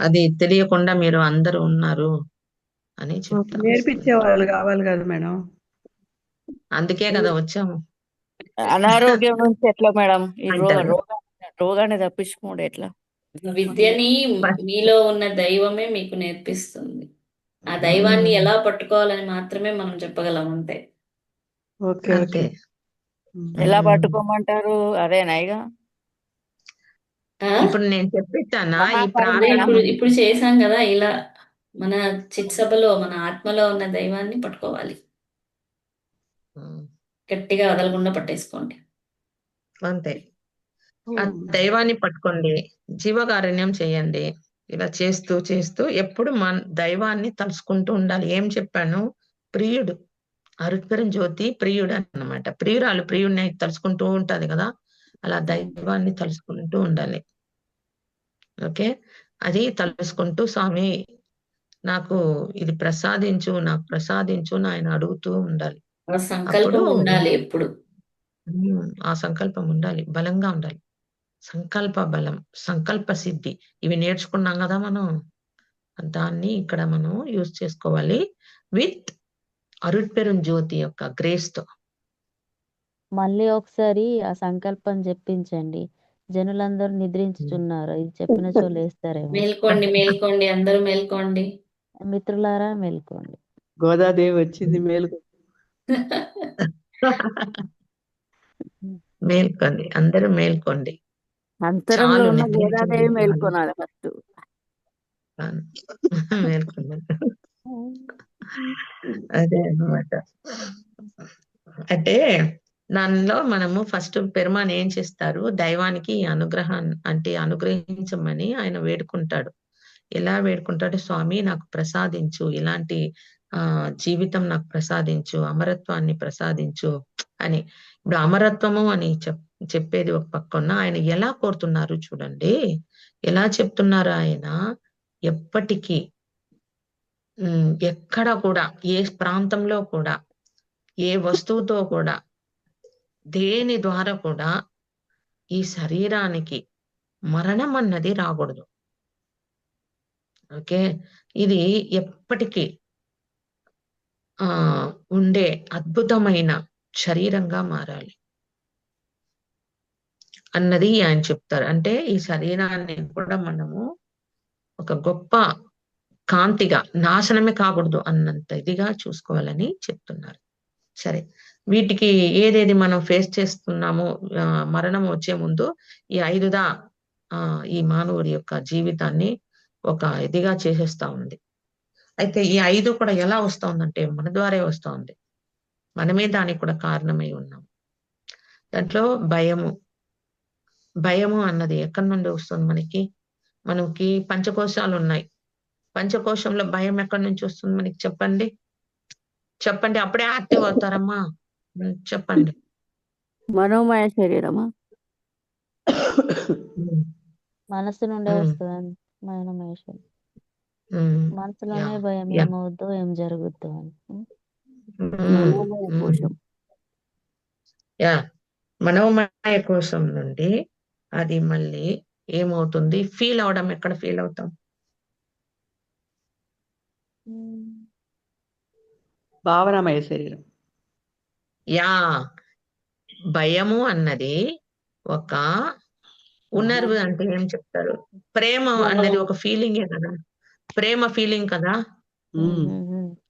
అది తెలియకుండా మీరు అందరూ ఉన్నారు అని చెప్తారు. నేర్పించే వాళ్ళు కావాలి కదా మేడం. అందుకే కదా వచ్చాము. అనారోగ్యం నుంచి ఎట్లా మేడం? ఈ రోగాన్ని తప్పించుకోండి ఎట్లా? విద్యని మీలో ఉన్న దైవమే మీకు నేర్పిస్తుంది. ఆ దైవాన్ని ఎలా పట్టుకోవాలని మాత్రమే మనం చెప్పగలం అంతే. ఓకే. ఎలా పట్టుకోమంటారు? అదేనా ఇక ఇప్పుడు నేను చెప్పిస్తానా? ఇప్పుడు చేశాం కదా, ఇలా మన చిత్సభలో మన ఆత్మలో ఉన్న దైవాన్ని పట్టుకోవాలి. గట్టిగా వదలకుండా పట్టేసుకోండి అంతే. ఆ దైవాన్ని పట్టుకోండి, జీవకారుణ్యం చేయండి. ఇలా చేస్తూ చేస్తూ ఎప్పుడు మన దైవాన్ని తలుసుకుంటూ ఉండాలి. ఏం చెప్పాను? ప్రియుడు, అరుట్పెరం జ్యోతి ప్రియుడు అన్నమాట. ప్రియురాలు ప్రియుడిని తలుసుకుంటూ ఉంటది కదా, అలా దైవాన్ని తలుసుకుంటూ ఉండాలి. ఓకే, అది తలుసుకుంటూ స్వామి నాకు ఇది ప్రసాదించు, నాకు ప్రసాదించు అని ఆయన అడుగుతూ ఉండాలి. ఆ సంకల్పం ఉండాలి ఎప్పుడు. ఆ సంకల్పం ఉండాలి, బలంగా ఉండాలి. సంకల్ప బలం, సంకల్ప సిద్ధి, ఇవి నేర్చుకున్నాం కదా మనం. దాన్ని ఇక్కడ మనం యూజ్ చేసుకోవాలి విత్ అరుట్పెరుం జ్యోతి యొక్క గ్రేస్ తో. మళ్ళీ ఒకసారి ఆ సంకల్పం చెప్పించండి. జనులందరూ నిద్రించుచున్నారు. ఇది చెప్పిన చో లేస్తారేమో. మేల్కోండి, మేల్కోండి, అందరూ మేల్కోండి. మిత్రులారా మేల్కోండి. గోదాదేవి వచ్చింది మేలుకు. మేల్కోండి, అందరూ మేల్కోండి. అంతరంలో చాలు ఉన్న నిద్రించింది గోదాదేవి చాలు. మేల్కొనాలి ఫస్ట్. మేల్కోండి. అదే అన్నమాట. అంటే దానిలో మనము ఫస్ట్ పెరుమాన్ ఏం చేస్తారు, దైవానికి అనుగ్రహాన్ని అంటే అనుగ్రహించమని ఆయన వేడుకుంటాడు. ఎలా వేడుకుంటాడు? స్వామి నాకు ప్రసాదించు, ఇలాంటి జీవితం నాకు ప్రసాదించు, అమరత్వాన్ని ప్రసాదించు అని. ఇప్పుడు అమరత్వము అని చెప్పేది ఒక పక్కన, ఆయన ఎలా కోరుతున్నారు చూడండి, ఎలా చెప్తున్నారు ఆయన. ఎప్పటికీ ఎక్కడ కూడా, ఏ ప్రాంతంలో కూడా, ఏ వస్తువుతో కూడా, దేని ద్వారా కూడా ఈ శరీరానికి మరణం అన్నది రాకూడదు. ఓకే, ఇది ఎప్పటికీ ఉండే అద్భుతమైన శరీరంగా మారాలి అన్నది ఆయన చెప్తారు. అంటే ఈ శరీరాన్ని కూడా మనము ఒక గొప్ప కాంతిగా, నాశనమే కాకూడదు అన్నంత ఇదిగా చూసుకోవాలని చెప్తున్నారు. సరే, వీటికి ఏదేది మనం ఫేస్ చేస్తున్నామో, మరణం వచ్చే ముందు ఈ 5దా ఈ మానవుడి యొక్క జీవితాన్ని ఒక ఇదిగా చేసేస్తా ఉంది. అయితే ఈ 5 కూడా ఎలా వస్తా ఉందంటే మన ద్వారా వస్తా ఉంది. మనమే దానికి కూడా కారణమై ఉన్నాం. దాంట్లో భయము అన్నది ఎక్కడి నుండి వస్తుంది మనకి పంచకోశాలు ఉన్నాయి. పంచకోశంలో భయం ఎక్కడి నుంచి వస్తుంది మనకి? చెప్పండి, అప్పుడే యాక్టివ్ అవుతారమ్మా. చెప్పండి. మనోమయ శరీరమా? మనసు నుండే వస్తుందండి మనోమేషం. మనసులోనే భయం, ఏమవుద్దో ఏం జరుగుద్దో అని. మనోమయ కోశం. మనోమయ కోశం నుండి అది మళ్ళీ ఏమవుతుంది? ఫీల్ అవడం. ఎక్కడ ఫీల్ అవుతాం? భావనమయ శరీరం. భయము అన్నది ఒక ఉనర్వు. అంటే ఏం చెప్తారు? ప్రేమ అన్నది ఒక ఫీలింగే కదా, ప్రేమ ఫీలింగ్ కదా.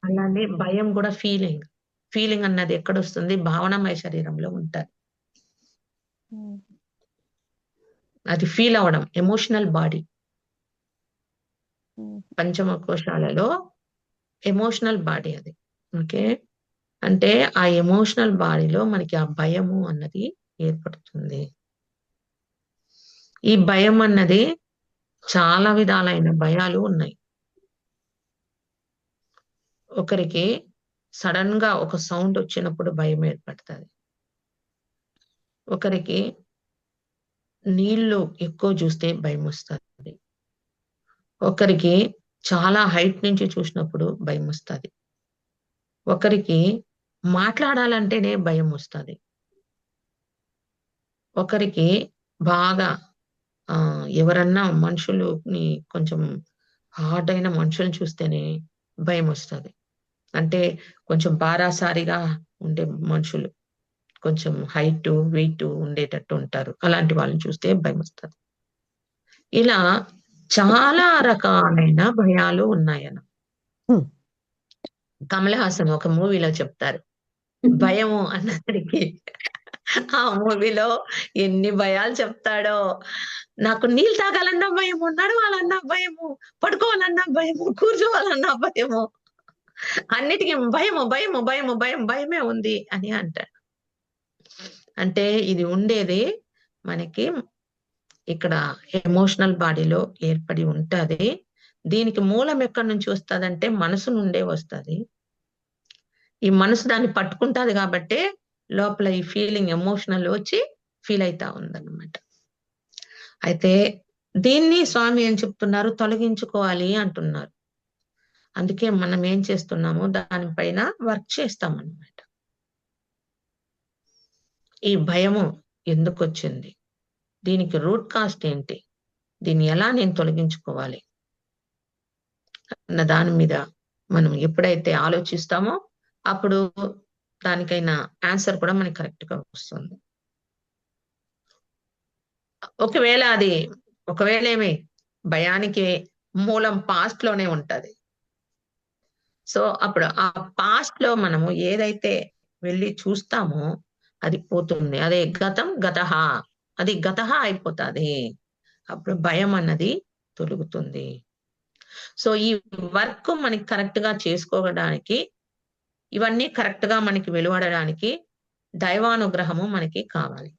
అలానే భయం కూడా ఫీలింగ్ అన్నది ఎక్కడొస్తుంది? భావనమయ శరీరంలో ఉంటారు. అది ఫీల్ అవడం, ఎమోషనల్ బాడీ. పంచమ కోశాలలో ఎమోషనల్ బాడీ అది. ఓకే, అంటే ఆ ఎమోషనల్ బాడీలో మనకి ఆ భయము అన్నది ఏర్పడుతుంది. ఈ భయం అన్నది చాలా విధాలైన భయాలు ఉన్నాయి. ఒకరికి సడన్ గా ఒక సౌండ్ వచ్చినప్పుడు భయం ఏర్పడుతుంది. ఒకరికి నీళ్లు ఎక్కువ చూస్తే భయం వస్తుంది. ఒకరికి చాలా హైట్ నుంచి చూసినప్పుడు భయం వస్తుంది. ఒకరికి మాట్లాడాలంటేనే భయం వస్తుంది. ఒకరికి బాగా ఎవరన్నా మనుషులని కొంచెం హార్డ్ అయిన మనుషులను చూస్తేనే భయం వస్తుంది. అంటే కొంచెం బారాసారిగా ఉండే మనుషులు, కొంచెం హైట్ వెయిట్ ఉండేటట్టు ఉంటారు, అలాంటి వాళ్ళని చూస్తే భయం వస్తుంది. ఇలా చాలా రకాలైన భయాలు ఉన్నాయన్న. కమల్ హాసన్ ఒక మూవీలో చెప్తారు భయము అన్నదానికి. ఆ మూవీలో ఎన్ని భయాలు చెప్తాడో. నాకు నీళ్ళు తాగాలన్నా భయము, నడవాలన్నా భయము, పడుకోవాలన్నా భయము, కూర్చోవాలన్నా భయము, అన్నిటికీ భయమే ఉంది అని అంటాడు. అంటే ఇది ఉండేది మనకి ఇక్కడ ఎమోషనల్ బాడీలో ఏర్పడి ఉంటది. దీనికి మూలం ఎక్కడి నుంచి వస్తదంటే మనసు నుండే వస్తది. ఈ మనసు దాన్ని పట్టుకుంటాది కాబట్టి లోపల ఈ ఫీలింగ్ ఎమోషనల్ వచ్చి ఫీల్ అయితా ఉందన్నమాట. అయితే దీన్ని స్వామి ఏం చెప్తున్నారు, తొలగించుకోవాలి అంటున్నారు. అందుకే మనం ఏం చేస్తున్నాము, దానిపైన వర్క్ చేస్తామన్నమాట. ఈ భయము ఎందుకు వచ్చింది, దీనికి రూట్ కాస్ట్ ఏంటి, దీన్ని ఎలా నేను తొలగించుకోవాలి అన్న దాని మీద మనం ఎప్పుడైతే ఆలోచిస్తామో అప్పుడు దానికైనా ఆన్సర్ కూడా మనకి కరెక్ట్ గా వస్తుంది. ఒకవేళ ఏమి భయానికి మూలం పాస్ట్ లోనే ఉంటది. సో అప్పుడు ఆ పాస్ట్ లో మనము ఏదైతే వెళ్ళి చూస్తామో అది పోతుంది. అదే గతహ, అది గతహ అయిపోతుంది. అప్పుడు భయం అన్నది తొలుగుతుంది. సో ఈ వర్క్ మనకి కరెక్ట్ గా చేసుకోవడానికి, ఇవన్నీ కరెక్ట్ గా మనకి వెలువడడానికి దైవానుగ్రహము మనకి కావాలి.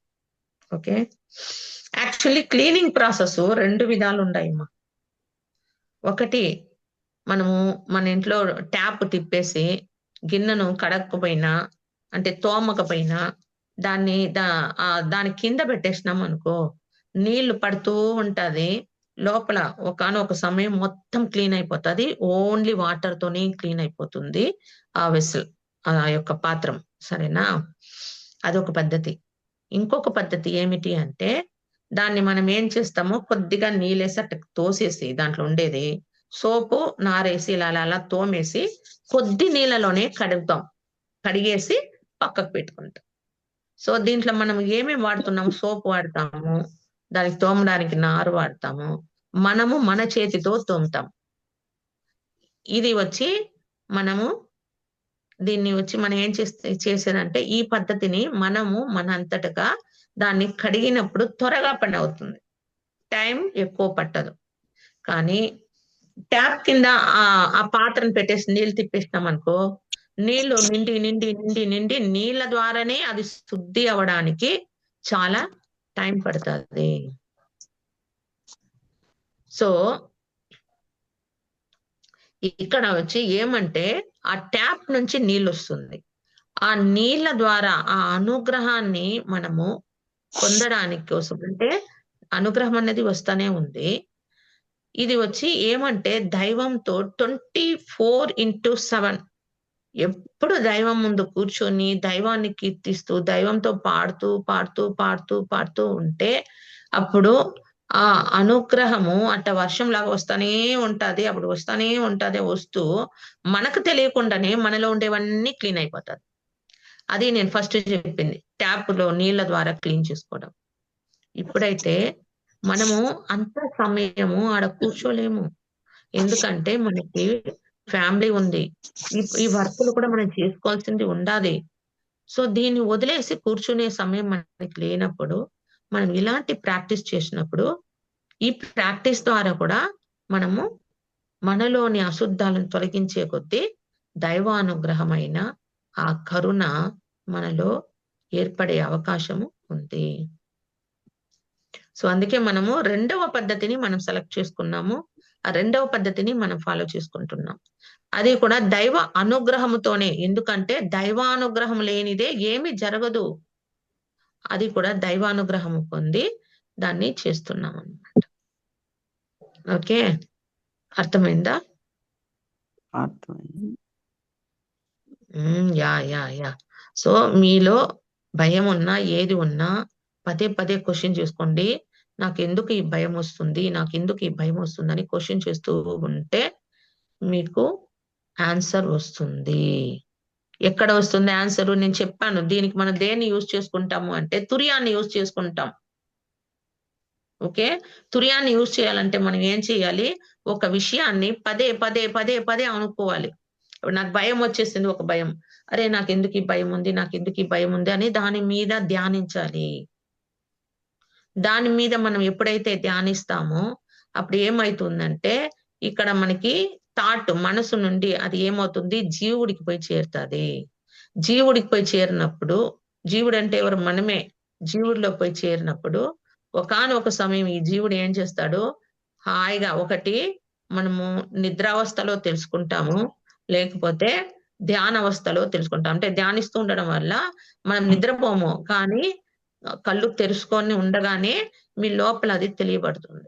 ఓకే, యాక్చువల్లీ క్లీనింగ్ ప్రాసెస్ 2 విధాలు ఉన్నాయమ్మా. ఒకటి, మనము మన ఇంట్లో ట్యాప్ తిప్పేసి గిన్నెను కడగకపోయినా అంటే తోమకపోయినా దాని కింద పెట్టేసినాం అనుకో, నీళ్లు పడుతూ ఉంటది, లోపల ఒకానొక సమయం మొత్తం క్లీన్ అయిపోతుంది. ఓన్లీ వాటర్ తోనే క్లీన్ అయిపోతుంది ఆ వెసల్, ఆ యొక్క పాత్రం. సరేనా, అదొక పద్ధతి. ఇంకొక పద్ధతి ఏమిటి అంటే, దాన్ని మనం ఏం చేస్తామో కొద్దిగా నీళ్ళేసి అట్ట తోసేసి దాంట్లో ఉండేది సోపు నారేసి ఇలా తోమేసి కొద్ది నీళ్ళలోనే కడిగేసి పక్కకు పెట్టుకుంటాం. సో దీంట్లో మనం ఏమేమి వాడుతున్నాము, సోపు వాడతాము, దానికి తోమడానికి నారు వాడతాము, మనము మన చేతితో తోముతాం. ఇది వచ్చి మనము దీన్ని వచ్చి మనం ఏం చేసేదంటే, ఈ పద్ధతిని మనము మన అంతటగా దాన్ని కడిగినప్పుడు త్వరగా పని అవుతుంది, టైం ఎక్కువ పట్టదు. కానీ ట్యాప్ కింద ఆ పాత్రను పెట్టేసి నీళ్ళు తిప్పేసినాం అనుకో, నీళ్లు నిండి నీళ్ళ ద్వారానే అది శుద్ధి అవ్వడానికి చాలా టైం పడుతుంది. సో ఇక్కడ వచ్చి ఏమంటే, ఆ ట్యాప్ నుంచి నీళ్ళు వస్తుంది. ఆ నీళ్ళ ద్వారా ఆ అనుగ్రహాన్ని మనము పొందడానికి కోసం, అంటే అనుగ్రహం అనేది వస్తానే ఉంది. ఇది వచ్చి ఏమంటే దైవంతో 24/7 ఎప్పుడు దైవం ముందు కూర్చొని దైవాన్ని కీర్తిస్తూ దైవంతో పాడుతూ ఉంటే అప్పుడు ఆ అనుగ్రహము అట్ట వర్షం లాగా వస్తానే ఉంటది. అప్పుడు వస్తానే ఉంటది, వస్తూ మనకు తెలియకుండానే మనలో ఉండేవన్నీ క్లీన్ అయిపోతాది. అది నేను ఫస్ట్ చెప్పింది, ట్యాప్ లో నీళ్ళ ద్వారా క్లీన్ చేసుకోవడం. ఇప్పుడైతే మనము అంత సమయము ఆడ కూర్చోలేము, ఎందుకంటే మనకి ఫ్యామిలీ ఉంది, ఈ వర్కులు కూడా మనం చేసుకోవాల్సింది ఉండాలి. సో దీన్ని వదిలేసి కూర్చునే సమయం మనకి లేనప్పుడు మనం ఇలాంటి ప్రాక్టీస్ చేసినప్పుడు, ఈ ప్రాక్టీస్ ద్వారా కూడా మనము మనలోని అశుద్ధాలను తొలగించే కొద్దీ దైవానుగ్రహమైన ఆ కరుణ మనలో ఏర్పడే అవకాశము ఉంది. సో అందుకే మనము 2వ పద్ధతిని మనం సెలెక్ట్ చేసుకున్నాము. ఆ 2వ పద్ధతిని మనం ఫాలో చేసుకుంటున్నాం. అది కూడా దైవ అనుగ్రహముతోనే, ఎందుకంటే దైవానుగ్రహం లేనిదే ఏమి జరగదు. అది కూడా దైవానుగ్రహము పొంది దాన్ని చేస్తున్నాం అన్నమాట. ఓకే, అర్థమైందా? యా. సో మీలో భయం ఉన్నా ఏది ఉన్నా పదే క్వశ్చన్ చేసుకోండి. నాకు ఎందుకు ఈ భయం వస్తుంది, అని క్వశ్చన్ చేస్తూ ఉంటే మీకు ఆన్సర్ వస్తుంది. ఎక్కడ వస్తుంది ఆన్సర్? నేను చెప్పాను, దీనికి మనం దేన్ని యూజ్ చేసుకుంటాము అంటే తుర్యాన్ని యూజ్ చేసుకుంటాం. ఓకే, తుర్యాన్ని యూజ్ చేయాలంటే మనం ఏం చేయాలి, ఒక విషయాన్ని పదే అనుకోవాలి. నాకు భయం వచ్చేసింది, ఒక భయం, అరే నాకు ఎందుకు ఈ భయం ఉంది అని దాని మీద ధ్యానించాలి. దాని మీద మనం ఎప్పుడైతే ధ్యానిస్తామో అప్పుడు ఏమవుతుందంటే, ఇక్కడ మనకి థాట్ మనసు నుండి అది ఏమవుతుంది, జీవుడికి పోయి చేరుతుంది. జీవుడికి పోయి చేరినప్పుడు, జీవుడు అంటే ఎవరు? మనమే. జీవుడిలో పోయి చేరినప్పుడు ఒకానొక సమయం ఈ జీవుడు ఏం చేస్తాడు, హాయిగా ఒకటి మనము నిద్రావస్థలో తెలుసుకుంటాము, లేకపోతే ధ్యానావస్థలో తెలుసుకుంటాం. అంటే ధ్యానిస్తూ ఉండడం వల్ల మనం నిద్రపోము, కానీ కళ్ళు తెరుచుకొని ఉండగానే మీ లోపల అది తెలియబడుతుంది.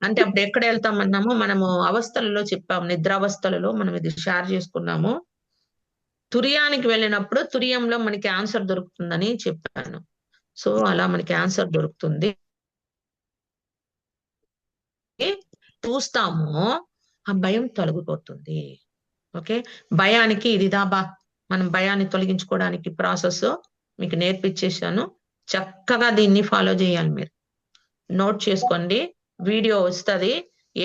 అంటే అప్పుడు ఎక్కడ వెళ్తామన్నాము, మనము అవస్థలలో చెప్పాము, నిద్రావస్థలలో మనం ఇది షేర్ చేసుకున్నాము. తురియానికి వెళ్ళినప్పుడు తురియంలో మనకి ఆన్సర్ దొరుకుతుందని చెప్పాను. సో అలా మనకి ఆన్సర్ దొరుకుతుంది, చూస్తాము, ఆ భయం తొలగిపోతుంది. ఓకే, భయానికి ఇది దాబా, మనం భయాన్ని తొలగించుకోవడానికి ప్రాసెస్ మీకు నేర్పించేశాను. చక్కగా దీన్ని ఫాలో చేయాలి. మీరు నోట్ చేసుకోండి, వీడియో వస్తుంది.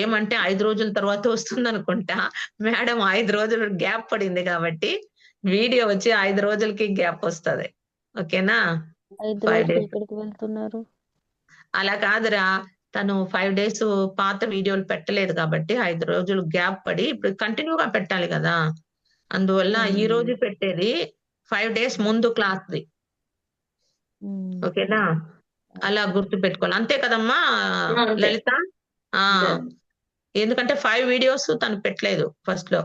ఏమంటే 5 రోజుల తర్వాత వస్తుంది అనుకుంటా, మేడం 5 రోజులు గ్యాప్ పడింది కాబట్టి వీడియో వచ్చి 5 రోజులకి గ్యాప్ వస్తుంది. ఓకేనా? 5 5 రోజులు days ఎక్కడికి వెళ్తున్నారు? అలా కాదురా, తను 5 days పాత వీడియోలు పెట్టలేదు కాబట్టి 5 రోజులు గ్యాప్ పడి ఇప్పుడు కంటిన్యూగా పెట్టాలి కదా, అందువల్ల ఈ రోజు పెట్టేది 5 days ముందు క్లాస్ది. ఓకేనా? అలా గుర్తు పెట్టుకోవాలి, అంతే కదమ్మా అంతే. లలిత? ఎందుకంటే 5 వీడియోస్ తను పెట్టలేదు ఫస్ట్ లో,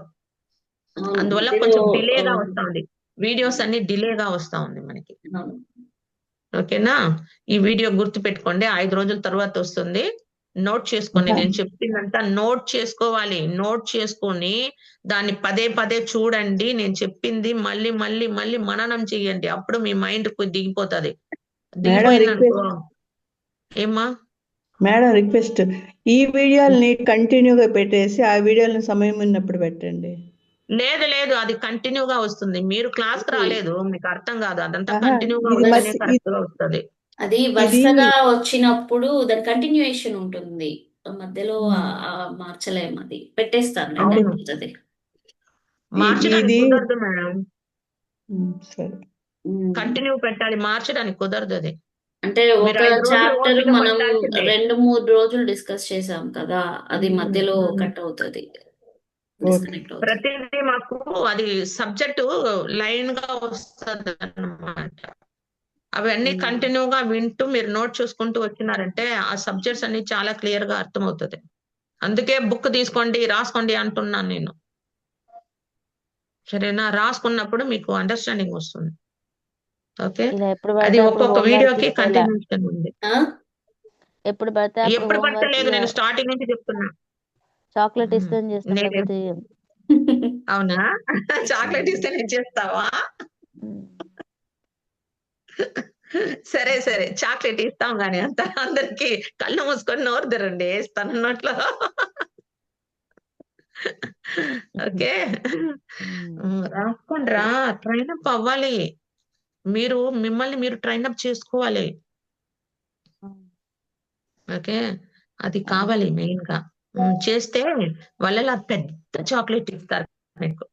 అందువల్ల కొంచెం డిలేగా వస్తా ఉంది, వీడియోస్ అన్ని డిలేగా వస్తా ఉంది మనకి. ఓకేనా? ఈ వీడియో గుర్తు పెట్టుకోండి, 5 రోజుల తర్వాత వస్తుంది. నోట్ చేసుకోండి, నేను చెప్పిందంతా నోట్ చేసుకోవాలి. నోట్ చేసుకొని దాన్ని పదే పదే చూడండి. నేను చెప్పింది మళ్ళీ మళ్ళీ మళ్ళీ మననం చెయ్యండి, అప్పుడు మీ మైండ్ దిగిపోతుంది. దిగిపోయిందనుకో ఏమ్మా మేడం రిక్వెస్ట్, ఈ వీడియోల్ని కంటిన్యూగా పెట్టేసి ఆ వీడియోలను సమయం ఉన్నప్పుడు పెట్టండి. లేదు లేదు, అది కంటిన్యూగా వస్తుంది. మీరు క్లాస్ కి రాలేదు, మీకు అర్థం కాదు, అదంతా ఆహా, కంటిన్యూగా ఇది వస్తేనే మస్త్- కరెక్ట్ గా వస్తుంది. అది వరుసగా వచ్చినప్పుడు దాని కంటిన్యూయేషన్ ఉంటుంది, మధ్యలో మార్చలేము, అది పెట్టేస్తాను అవును. అయిపోతుంది. మార్చడానికి ఇది కుదరదు మేడం, సరే. కంటిన్యూ పెట్టాలి, మార్చడానికి కుదరదు అది. అంటే మీరు ఒక 5 రోజులు చాప్టర్ ఓపిక మనం పట్టాల్సిందే. 2-3 రోజులు డిస్కస్ చేసాం కదా, అది మధ్యలో కట్ అవుతుంది, డిస్కనెక్ట్ అవుతుంది. ప్రతిదీ మాకు అది సబ్జెక్టు లైన్ గా వస్తుంది అన్నమాట. అవన్నీ కంటిన్యూగా వింటూ మీరు నోట్ చూసుకుంటూ వచ్చినారంటే ఆ సబ్జెక్ట్స్ అన్ని చాలా క్లియర్ గా అర్థమవుతుంది. అందుకే బుక్ తీసుకోండి, రాసుకోండి అంటున్నాను నేను. సరేనా? రాసుకున్నప్పుడు మీకు అండర్స్టాండింగ్ వస్తుంది. ఓకే, ఇలా ఎప్పుడు అది పడితే అప్పుడు ఒక్కొక్క homework వీడియోకి ఇచ్చేలా. కంటిన్యూషన్ ఉంది. ఎప్పుడు పడితే అప్పుడు ఎప్పుడు homework పట్టలేదు, నేను ఇలా స్టార్టింగ్ నుంచి చెప్తున్నా. చాక్లెట్ ఇస్తాను చేస్తాం, నేను లేకపోతే చెయ్యం. అవునా? చాక్లెట్ ఇస్తే నేను చేస్తావా? సరే సరే, చాక్లెట్ ఇస్తాం గానీ అంత అందరికి కళ్ళు మూసుకొని నోరు తెరండి, వేస్తాను అన్నట్లు. ఓకే, రాసుకోండి రా, ట్రైన్ అప్ అవ్వాలి. మీరు మిమ్మల్ని మీరు ట్రైన్ అప్ చేసుకోవాలి. ఓకే, అది కావాలి మెయిన్ గా. చేస్తే వాళ్ళ పెద్ద చాక్లెట్ ఇస్తారు మీకు.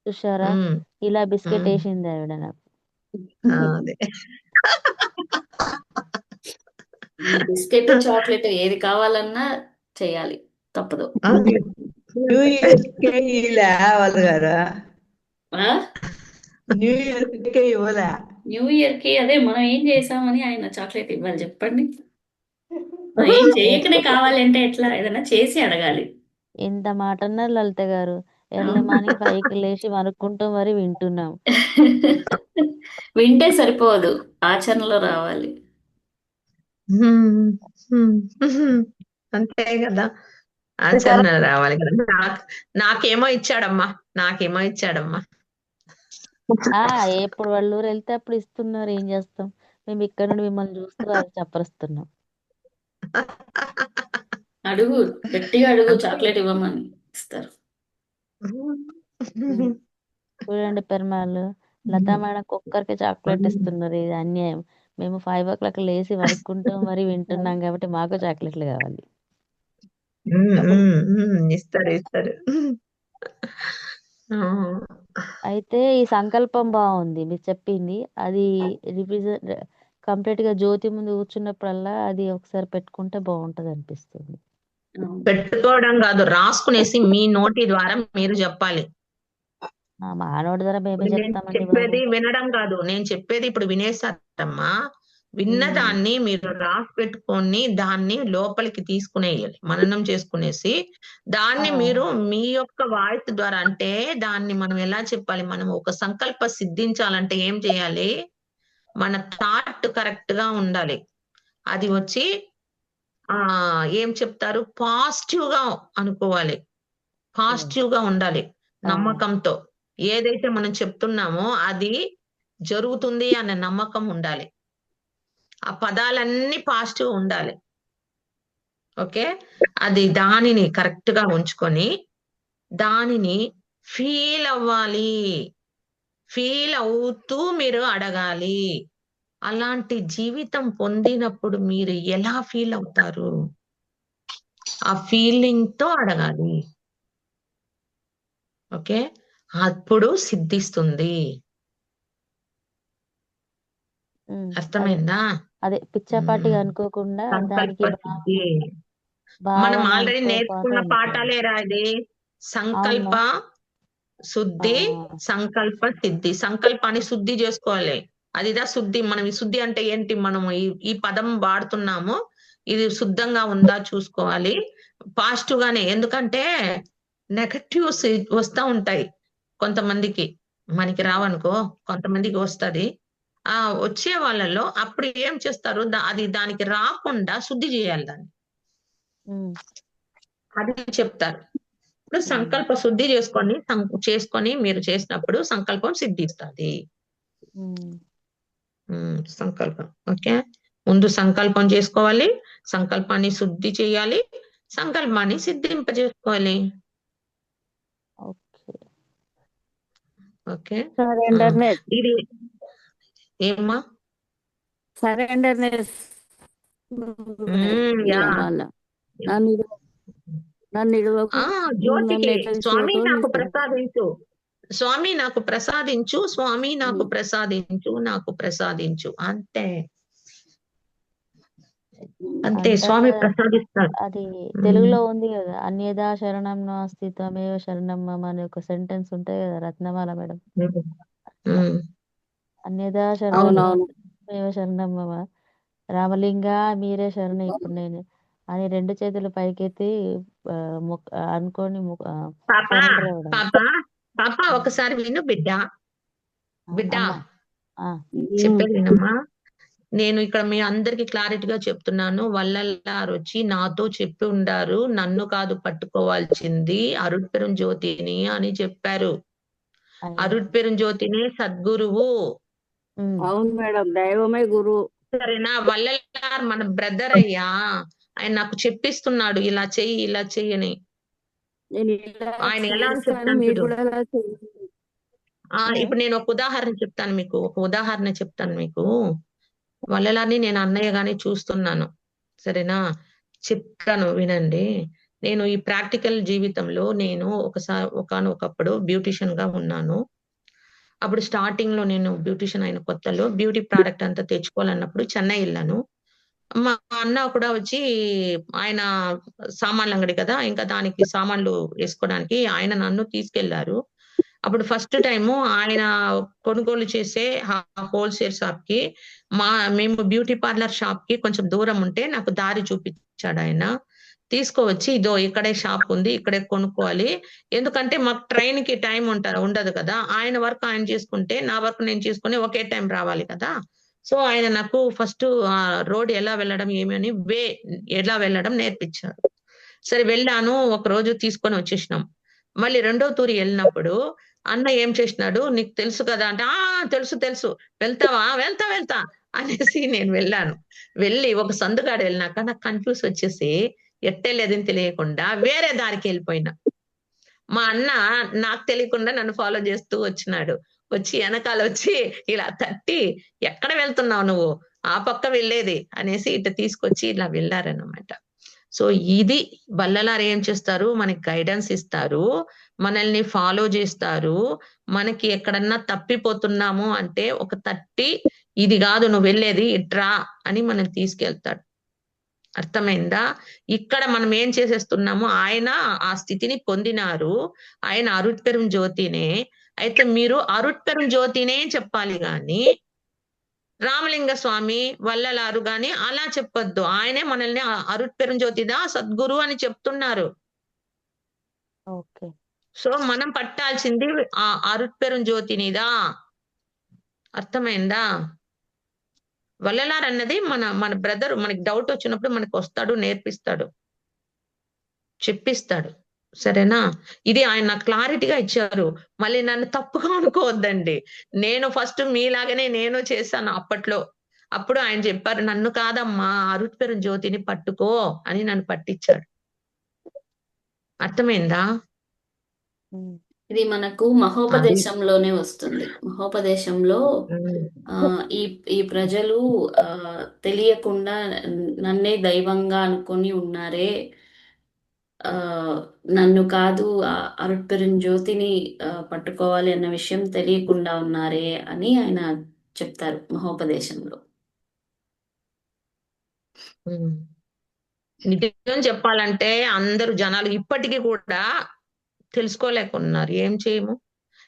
చూసారా, ఇలా బిస్కెట్ వేసింది ఆవిడ నాకు. అదే బిస్కెట్ చాక్లెట్ ఏది కావాలన్నా చేయాలి, తప్పదు. న్యూ ఇయర్ కే ఇలా వాళ్ళు కదా, ఆ? న్యూ ఇయర్ కే ఇవ్వలే. న్యూ ఇయర్ కి అదే మనం ఏం చేసామని ఆయన చాక్లెట్ ఇవ్వాలి చెప్పండి. మనం ఏం చేయకనే కావాలంటే ఎట్లా, ఏదైనా చేసి అడగాలి. ఎంత మాట అన్నారు లలిత గారు. ఎర్లీ మార్నింగ్ 5కి లేచి వణుక్కుంటూ మరి వింటున్నాం. వింటే సరిపోదు, ఆచరణలో రావాలి. అంతే కదా, ఆచరణ రావాలి కదా. నాకేమో ఇచ్చాడమ్మా, నాకేమో ఇచ్చాడమ్మా. ఎప్పుడు వాళ్ళు ఊరు వెళ్తే అప్పుడు ఇస్తున్నారు, ఏం చేస్తాం. మేము ఇక్కడ నుండి మిమ్మల్ని చూస్తూ అది చప్పరిస్తున్నాం. అడుగు, గట్టిగా అడుగు, చాక్లెట్ ఇవ్వమని ఇస్తారు. చూడండి పెరుమాళ్ళు, లతా మేడం ఒక్కరికి చాక్లెట్ ఇస్తున్నారు, ఇది అన్యాయం. మేము 5 o'clock లేచి వణుక్కుంటూ మరి వింటున్నాం కాబట్టి మాకు చాక్లెట్లు కావాలి. ఇస్తారు ఇస్తారు. అయితే ఈ సంకల్పం బాగుంది మీరు చెప్పింది. అది రివిజన్ కంప్లీట్ గా జ్యోతి ముందు కూర్చున్నప్పుడల్లా అది ఒకసారి పెట్టుకుంటే బాగుంటది అనిపిస్తుంది. పెట్టుకోవడం కాదు, రాసుకునేసి మీ నోటి ద్వారా మీరు చెప్పాలి. మా నోటి ద్వారా మేమే నేను చెప్తామండి బాబు. చెప్పేది వినడం కాదు, నేను చెప్పేది ఇప్పుడు వినేసారమ్మా, విన్నదాన్ని మీరు రాసి పెట్టుకొని దాన్ని లోపలికి తీసుకునేయాలి, మననం చేసుకునేసి దాన్ని మీరు మీ యొక్క వాయిస్ ద్వారా, అంటే దాన్ని మనం ఎలా చెప్పాలి, మనం ఒక సంకల్ప సిద్ధించాలంటే ఏం చేయాలి, మన థాట్ కరెక్ట్ గా ఉండాలి. అది వచ్చి ఏం చెప్తారు, పాజిటివ్ గా అనుకోవాలి, పాజిటివ్ గా ఉండాలి, నమ్మకంతో ఏదైతే మనం చెప్తున్నామో అది జరుగుతుంది అనే నమ్మకం ఉండాలి. ఆ పదాలన్నీ పాజిటివ్ ఉండాలి. ఓకే, అది దానిని కరెక్ట్ గా ఉంచుకొని దానిని ఫీల్ అవ్వాలి, ఫీల్ అవుతూ మీరు అడగాలి. అలాంటి జీవితం పొందినప్పుడు మీరు ఎలా ఫీల్ అవుతారు, ఆ ఫీలింగ్ తో అడగాలి. ఓకే, అప్పుడు సిద్ధిస్తుంది. అర్థమైందా? అదే పిచ్చాపాటిగా అనుకోకుండా దానికి సంకల్ప సిద్ధి మనం ఆల్రెడీ నేర్చుకున్న పాఠాలేరా ఇది. సంకల్ప శుద్ధి, సంకల్ప సిద్ధి. సంకల్పాన్ని శుద్ధి చేసుకోవాలి. అదిదా శుద్ధి. మనం ఈ శుద్ధి అంటే ఏంటి, మనం ఈ పదం వాడుతున్నాము, ఇది శుద్ధంగా ఉందా చూసుకోవాలి. పాజిటివ్ గానే, ఎందుకంటే నెగటివ్స్ వస్తా ఉంటాయి కొంతమందికి, మనకి రావనుకో కొంతమందికి వస్తది. వచ్చే వాళ్ళలో అప్పుడు ఏం చేస్తారు, అది దానికి రాకుండా శుద్ధి చేయాలి దాన్ని, అది చెప్తారు. ఇప్పుడు సంకల్ప శుద్ధి చేసుకొని మీరు చేసినప్పుడు సంకల్పం సిద్ధిస్తుంది. సంకల్పం. ఓకే, ముందు సంకల్పం చేసుకోవాలి, సంకల్పాన్ని శుద్ధి చేయాలి, సంకల్పాన్ని సిద్ధింపజేసుకోవాలి. ఓకే, ఇది ఏమా సరెండర్నెస్. జ్యోతికి స్వామి నాకు ప్రసాదించు, స్వామి నాకు ప్రసాదించు, స్వామి నాకు ప్రసాదించు, నాకు ప్రసాదించు, అంతే అంతే. స్వామి ప్రసాదిస్తాడు. అది తెలుగులో ఉంది కదా, అన్యదా శరణం నాస్తి త్వమేవ శరణం మమ అనే ఒక సెంటెన్స్ ఉంటాయి కదా రత్నమాల మేడం. అన్యదా శరణం మమ, రామలింగ మీరే శరణం ఇప్పుడు నేను అని 2 చేతులు పైకెత్తి అనుకోని పాప ఒకసారి విను బిడ్డ, బిడ్డ చెప్పేది వినమ్మా. నేను ఇక్కడ మీ అందరికి క్లారిటీగా చెప్తున్నాను. వల్లలారు వచ్చి నాతో చెప్పి ఉండారు, నన్ను కాదు పట్టుకోవాల్సింది అరుట్పెరుం జ్యోతిని అని చెప్పారు. అరుట్పెరుం జ్యోతిని సద్గురువు. అవును మేడం, దైవమే గురువు. సరేనా? వల్లలారు మన బ్రదర్ అయ్యా, ఆయన నాకు చెప్పిస్తున్నాడు ఇలా చెయ్యి ఇలా చెయ్యని. ఆయన ఎలా అని చెప్తాను ఇప్పుడు నేను ఒక ఉదాహరణ చెప్తాను మీకు, వల్లలారిని నేను అన్నయ్య గాని చూస్తున్నాను, సరేనా? చెప్తాను వినండి. నేను ఈ ప్రాక్టికల్ జీవితంలో నేను ఒకనొకప్పుడు బ్యూటిషియన్ గా ఉన్నాను. అప్పుడు స్టార్టింగ్ లో నేను బ్యూటిషియన్ అయిన కొత్తలో బ్యూటీ ప్రోడక్ట్ అంతా తెచ్చుకోవాలన్నప్పుడు చెన్నై వెళ్ళాను. మా అన్న కూడా వచ్చి, ఆయన సామాన్లు అంగడి కదా, ఇంకా దానికి సామాన్లు వేసుకోవడానికి ఆయన నన్ను తీసుకెళ్లారు. అప్పుడు ఫస్ట్ టైము ఆయన కొనుగోలు చేసే హోల్సేల్ షాప్ కి మేము బ్యూటీ పార్లర్ షాప్ కి కొంచెం దూరం ఉంటే నాకు దారి చూపించాడు ఆయన. తీసుకువచ్చి ఇదో ఇక్కడే షాప్ ఉంది, ఇక్కడే కొనుక్కోవాలి, ఎందుకంటే మాకు ట్రైన్ కి టైం ఉండదు కదా, ఆయన వర్క్ ఆయన చేసుకుంటే నా వర్క్ నేను చేసుకుని ఒకే టైం రావాలి కదా. సో ఆయన నాకు ఫస్ట్ రోడ్ ఎలా వెళ్ళడం ఏమని ఎలా వెళ్ళడం నేర్పించారు. సరే వెళ్ళాను, ఒక రోజు తీసుకొని వచ్చేసినాం. మళ్ళీ 2వ తూరి వెళ్ళినప్పుడు అన్న ఏం చేసినాడు, నీకు తెలుసు కదా అంటే, తెలుసు వెళ్తావా, వెళ్తా అనేసి నేను వెళ్ళాను. వెళ్ళి ఒక సందుగాడు వెళ్ళినాక నాకు కన్ఫ్యూజ్ వచ్చేసి ఎట్టలేదని తెలియకుండా వేరే దారికి వెళ్ళిపోయినా. మా అన్న నాకు తెలియకుండా నన్ను ఫాలో చేస్తూ వచ్చినాడు. వచ్చి వెనకాల వచ్చి ఇలా తట్టి, ఎక్కడ వెళ్తున్నావు నువ్వు, ఆ పక్క వెళ్ళేది అనేసి ఇట్లా తీసుకొచ్చి ఇలా వెళ్ళారన్నమాట. సో ఇది వల్లలారు ఏం చేస్తారు, మనకి గైడెన్స్ ఇస్తారు, మనల్ని ఫాలో చేస్తారు. మనకి ఎక్కడన్నా తప్పిపోతున్నాము అంటే ఒక తట్టి, ఇది కాదు నువ్వు వెళ్ళేది ఇట్రా అని మనం తీసుకెళ్తాడు. అర్థమైందా? ఇక్కడ మనం ఏం చేసేస్తున్నాము, ఆయన ఆ స్థితిని పొందినారు, ఆయన అరుట్పెరుం జ్యోతినే. అయితే మీరు అరుట్పెరుం జ్యోతినే చెప్పాలి గాని రామలింగ స్వామి వల్లలారు గాని అలా చెప్పొద్దు. ఆయనే మనల్ని అరుట్పెరుంజ్యోతిదా సద్గురు అని చెప్తున్నారు. ఓకే. సో మనం పట్టాల్సింది ఆ అరుట్పెరుంజ్యోతినిదా. అర్థమైందా? వల్లలారు అన్నది మన మన బ్రదర్. మనకి డౌట్ వచ్చినప్పుడు మనకు వస్తాడు, నేర్పిస్తాడు, చెప్పిస్తాడు. సరేనా? ఇది ఆయన నాకు క్లారిటీగా ఇచ్చారు. మళ్ళీ నన్ను తప్పుగా అనుకోవద్దండి. నేను ఫస్ట్ మీలాగనే నేను చేశాను అప్పట్లో. అప్పుడు ఆయన చెప్పారు, నన్ను కాదమ్మా అరుట్పెరుంజ్యోతిని పట్టుకో అని నన్ను పట్టించాడు. అర్థమైందా? ఉమ్. ఇది మనకు అది మహోపదేశంలోనే వస్తుంది. మహోపదేశంలో ఈ ఈ ప్రజలు తెలియకుండా నన్నే దైవంగా అనుకొని ఉన్నారే, నన్ను కాదు అరుట్పెరుంజ్యోతిని పట్టుకోవాలి అన్న విషయం తెలియకుండా ఉన్నారే అని ఆయన చెప్తారు మహోపదేశంలో. నిజం చెప్పాలంటే అందరూ జనాలు ఇప్పటికీ కూడా తెలుసుకోలేకున్నారు. ఏం చేయము.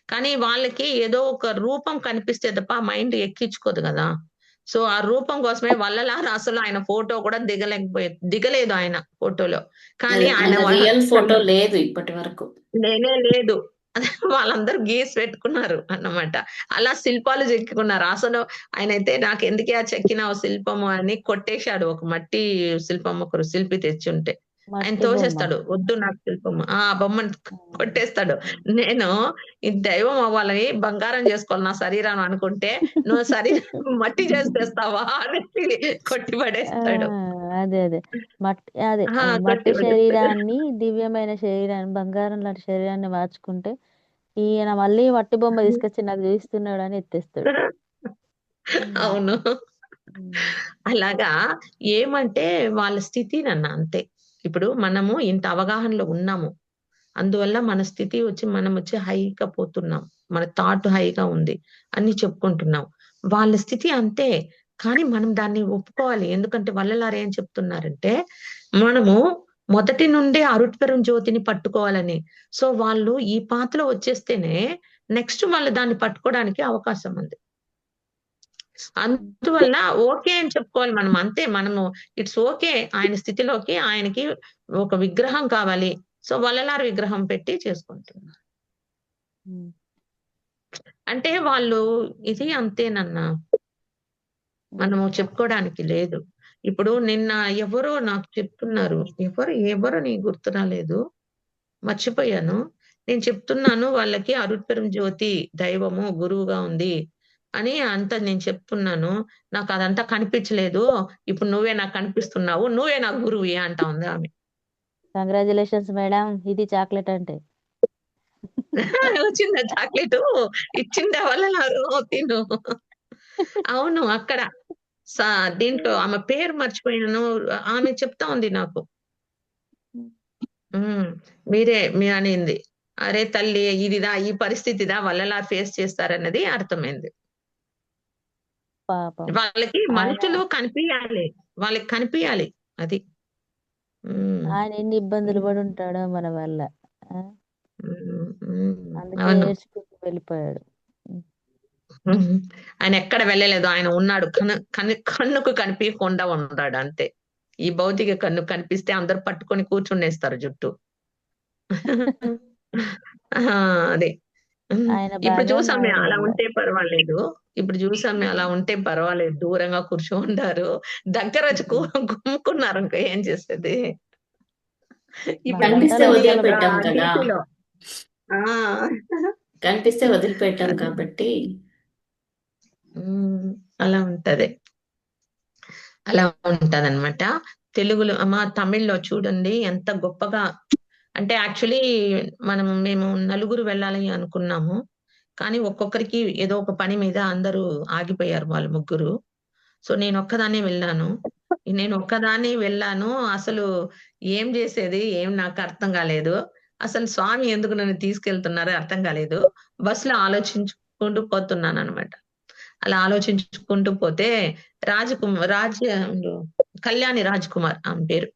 కానీ వాళ్ళకి ఏదో ఒక రూపం కనిపిస్తే తప్ప మైండ్ ఎక్కించుకోదు కదా. సో ఆ రూపం కోసమే వల్లలారు అసలు ఆయన ఫోటో కూడా దిగలేదు ఆయన ఫోటోలో. కానీ ఆయన రియల్ ఫోటో లేదు ఇప్పటి వరకు. లేనే లేదు. వాళ్ళందరూ గీసి పెట్టుకున్నారు అన్నమాట. అలా శిల్పాలు చెక్కున్నారు. అసలు ఆయనైతే నాకు ఎందుకే చెక్కినావు శిల్పము అని కొట్టేశాడు. ఒక మట్టి శిల్పం ఒకరు శిల్పి తెచ్చి ఉంటే ఆయన మట్టి బొమ్మ. తోసేస్తాడు, వద్దు నాకు శిల్పము. ఆ బొమ్మను కొట్టేస్తాడు. నేను ఈ దైవం అవ్వాలని బంగారం చేసుకోవాలి నా శరీరం అనుకుంటే నువ్వు శరీరం మట్టి చేసేస్తావా అని కొట్టి ఆ, పడేస్తాడు. అదే అదే అదే కొట్టి మట్టి పడేస్తాడు. శరీరాన్ని, దివ్యమైన శరీరాన్ని, బంగారం లాంటి శరీరాన్ని మార్చుకుంటే ఈయన మళ్ళీ మట్టి బొమ్మ తీసుకొచ్చి నాకు చూపిస్తున్నాడు అని ఎత్తేస్తాడు. అవును. ఉమ్. అలాగా ఏమంటే వాళ్ళ స్థితి నన్న అంతే. ఇప్పుడు మనము ఇంత అవగాహనలో ఉన్నాము. అందువల్ల మన స్థితి వచ్చి మనం వచ్చి హైగా పోతున్నాం. మన థాట్ హైగా ఉంది అని చెప్పుకుంటున్నాం. వాళ్ళ స్థితి అంతే. కానీ మనం దాన్ని ఒప్పుకోవాలి. ఎందుకంటే వల్లలారు ఏం చెప్తున్నారంటే మనము మొదటి నుండే అరుట్పెరుంజ్యోతిని పట్టుకోవాలని. సో వాళ్ళు ఈ పాతలో వచ్చేస్తేనే నెక్స్ట్ వాళ్ళు దాన్ని పట్టుకోవడానికి అవకాశం ఉంది. అందువల్ల ఓకే అని చెప్పుకోవాలి మనం అంతే. మనము ఇట్స్ ఓకే. ఆయన స్థితిలోకి ఆయనకి ఒక విగ్రహం కావాలి. సో వల్లలారు విగ్రహం పెట్టి చేసుకుంటున్నారు. ఉమ్. అంటే వాళ్ళు ఇది అంతేనన్నా. మనము చెప్పుకోవడానికి లేదు. ఇప్పుడు నిన్న ఎవరో నాకు చెప్తున్నారు. ఎవరు నీ గుర్తు రాలేదు. మర్చిపోయాను. నేను చెప్తున్నాను వాళ్ళకి అరుట్పెరుంజ్యోతి దైవము గురువుగా ఉంది అని అంతా నేను చెప్తున్నాను. నాకు అదంతా కనిపించలేదు. ఇప్పుడు నువ్వే నాకు కనిపిస్తున్నావు. నువ్వే నాకు గురువు అంటా ఉంది ఆమె. కంగ్రాచులేషన్స్ మేడం, ఇది చాక్లెట్ అంటే. వచ్చిందా చాక్లెట్? ఇచ్చిందా వల్లలారు తిను. అవును అక్కడ దీంట్లో ఆమె పేరు మర్చిపోయినాను. ఆమె చెప్తా ఉంది నాకు. మీ అనింది. అరే తల్లి ఇదిదా ఈ పరిస్థితిదా వల్లలారు ఫేస్ చేస్తారన్నది అర్థమైంది. పాపం వాళ్ళకి ఆయన మనుషులు కనిపించాలి. వాళ్ళకి కనిపించాలి అది. ఆయన ఎన్ని ఇబ్బందులు పడి ఉంటాడో మన వల్ల. ఆ? అందుకే అవును. ఏడ్చుకుంటూ వెళ్ళిపోయాడు. ఆయన ఎక్కడ వెళ్ళలేదు. ఆయన ఉన్నాడు. కన్నుకు కనిపించకుండా ఉన్నాడు అంతే. ఈ భౌతిక కన్ను కనిపిస్తే అందరు పట్టుకొని కూర్చుండేస్తారు జుట్టు. అదే ఆయన ఇప్పుడు బాగానే చూసామే ఉన్నాడు అలా మళ్ళా. ఉంటే పర్వాలేదు. అలా ఉంటే పర్వాలేదు. దూరంగా కూర్చోండారు. దగ్గర వచ్చి గుమ్ముకున్నారు. ఇంకా ఏం చేసేది. ఇప్పుడు కనిపిస్తే మంటలు వదిలిపెట్టాం కదా. టీవీలో కనిపిస్తే వదిలిపెట్టాం కాబట్టి అలా ఉంటది. అలా ఉంటదన్నమాట. తెలుగులో తమిళ్లో చూడండి ఎంత గొప్పగా. అంటే యాక్చువల్లీ మేము నలుగురు వెళ్ళాలి అనుకున్నాము. కానీ ఒక్కొక్కరికి ఏదో ఒక పని మీద అందరూ ఆగిపోయారు వాళ్ళు ముగ్గురు. సో నేను ఒక్కదాన్నే వెళ్ళాను. అసలు ఏం చేసేది ఏం నాకు అర్థం కాలేదు. అసలు స్వామి ఎందుకు నన్ను తీసుకెళ్తున్నారో అర్థం కాలేదు. బస్సులో ఆలోచించుకుంటూ పోతున్నాను అనమాట. అలా ఆలోచించుకుంటూ పోతే కళ్యాణి రాజ్ కుమార్ ఆమె పేరు.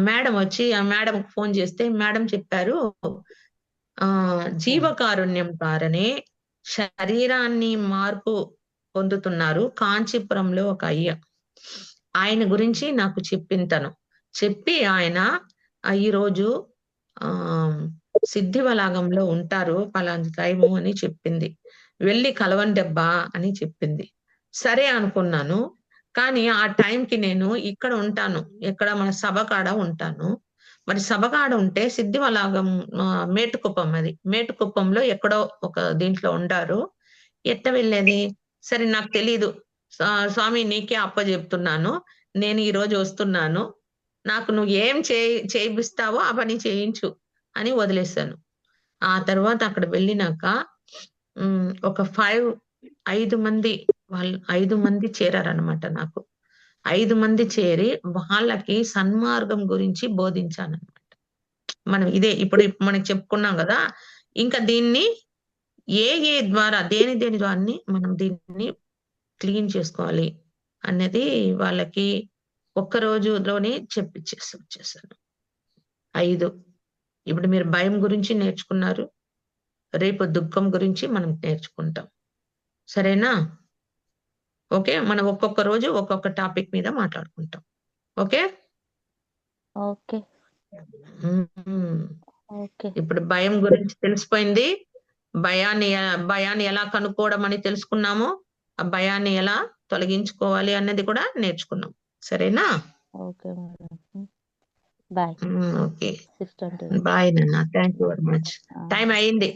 మేడం వచ్చి ఆ మేడం ఫోన్ చేస్తే మేడం చెప్పారు, జీవకారుణ్యం ద్వారానే శరీరాన్ని మార్పు పొందుతున్నారు. కాంచీపురంలో ఒక అయ్య. ఆయన గురించి నాకు చెప్పింతను. చెప్పి ఆయన ఈరోజు సిద్ధివలాగంలో ఉంటారు పలానా టైము అని చెప్పింది. వెళ్ళి కలవండబ్బా అని చెప్పింది. సరే అనుకున్నాను. కానీ ఆ టైంకి నేను ఇక్కడ ఉంటాను, ఎక్కడ మన సభ కాడ ఉంటాను. మరి సభ కాడ ఉంటే సిద్ధివలాగం మేటుకుప్పం, అది మేటుకుప్పంలో ఎక్కడో ఒక దీంట్లో ఉండారు. ఎట్ట వెళ్ళేది? సరే నాకు తెలీదు. స్వామి నీకే అప్ప చెప్తున్నాను, నేను ఈ రోజు వస్తున్నాను, నాకు నువ్వు ఏం చేయిస్తావో ఆ పని చేయించు అని వదిలేశాను. ఆ తర్వాత అక్కడ వెళ్ళినాక ఒక 5 మంది, వాళ్ళు 5 మంది చేరారనమాట నాకు. 5 మంది చేరి వాళ్ళకి సన్మార్గం గురించి బోధించానన్నమాట. మనం ఇదే ఇప్పుడు మనకి చెప్పుకున్నాం కదా. ఇంకా దీన్ని ఏ ద్వారా దేని ద్వారా మనం దీన్ని క్లీన్ చేసుకోవాలి అనేది వాళ్ళకి ఒక్క రోజులోనే వచ్చేసాను. 5. ఇప్పుడు మీరు భయం గురించి నేర్చుకున్నారు, రేపు దుఃఖం గురించి మనం నేర్చుకుంటాం. సరేనా? ఓకే, మనం ఒక్కొక్క రోజు ఒక్కొక్క టాపిక్ మీద మాట్లాడుకుంటాం. ఓకే ఓకే ఓకే ఇప్పుడు భయం గురించి తెలిసిపోయింది. భయాన్ని ఎలా కనుక్కోవడం అని తెలుసుకున్నాము. ఆ భయాన్ని ఎలా తొలగించుకోవాలి అన్నది కూడా నేర్చుకున్నాం. సరేనా? Okay madam. Bye. Okay 6:20. Bye నాన్న. Thank you very much. Time అయింది,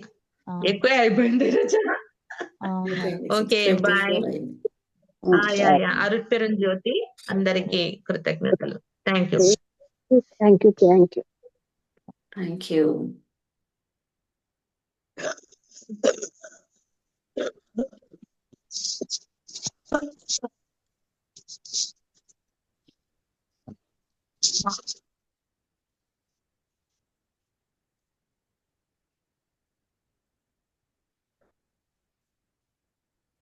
ఎక్కువే అయిపోయింది. Okay bye. అరుట్పెరం జ్యోతి అందరికీ కృతజ్ఞతలు. Thank you. Thank you. Thank you.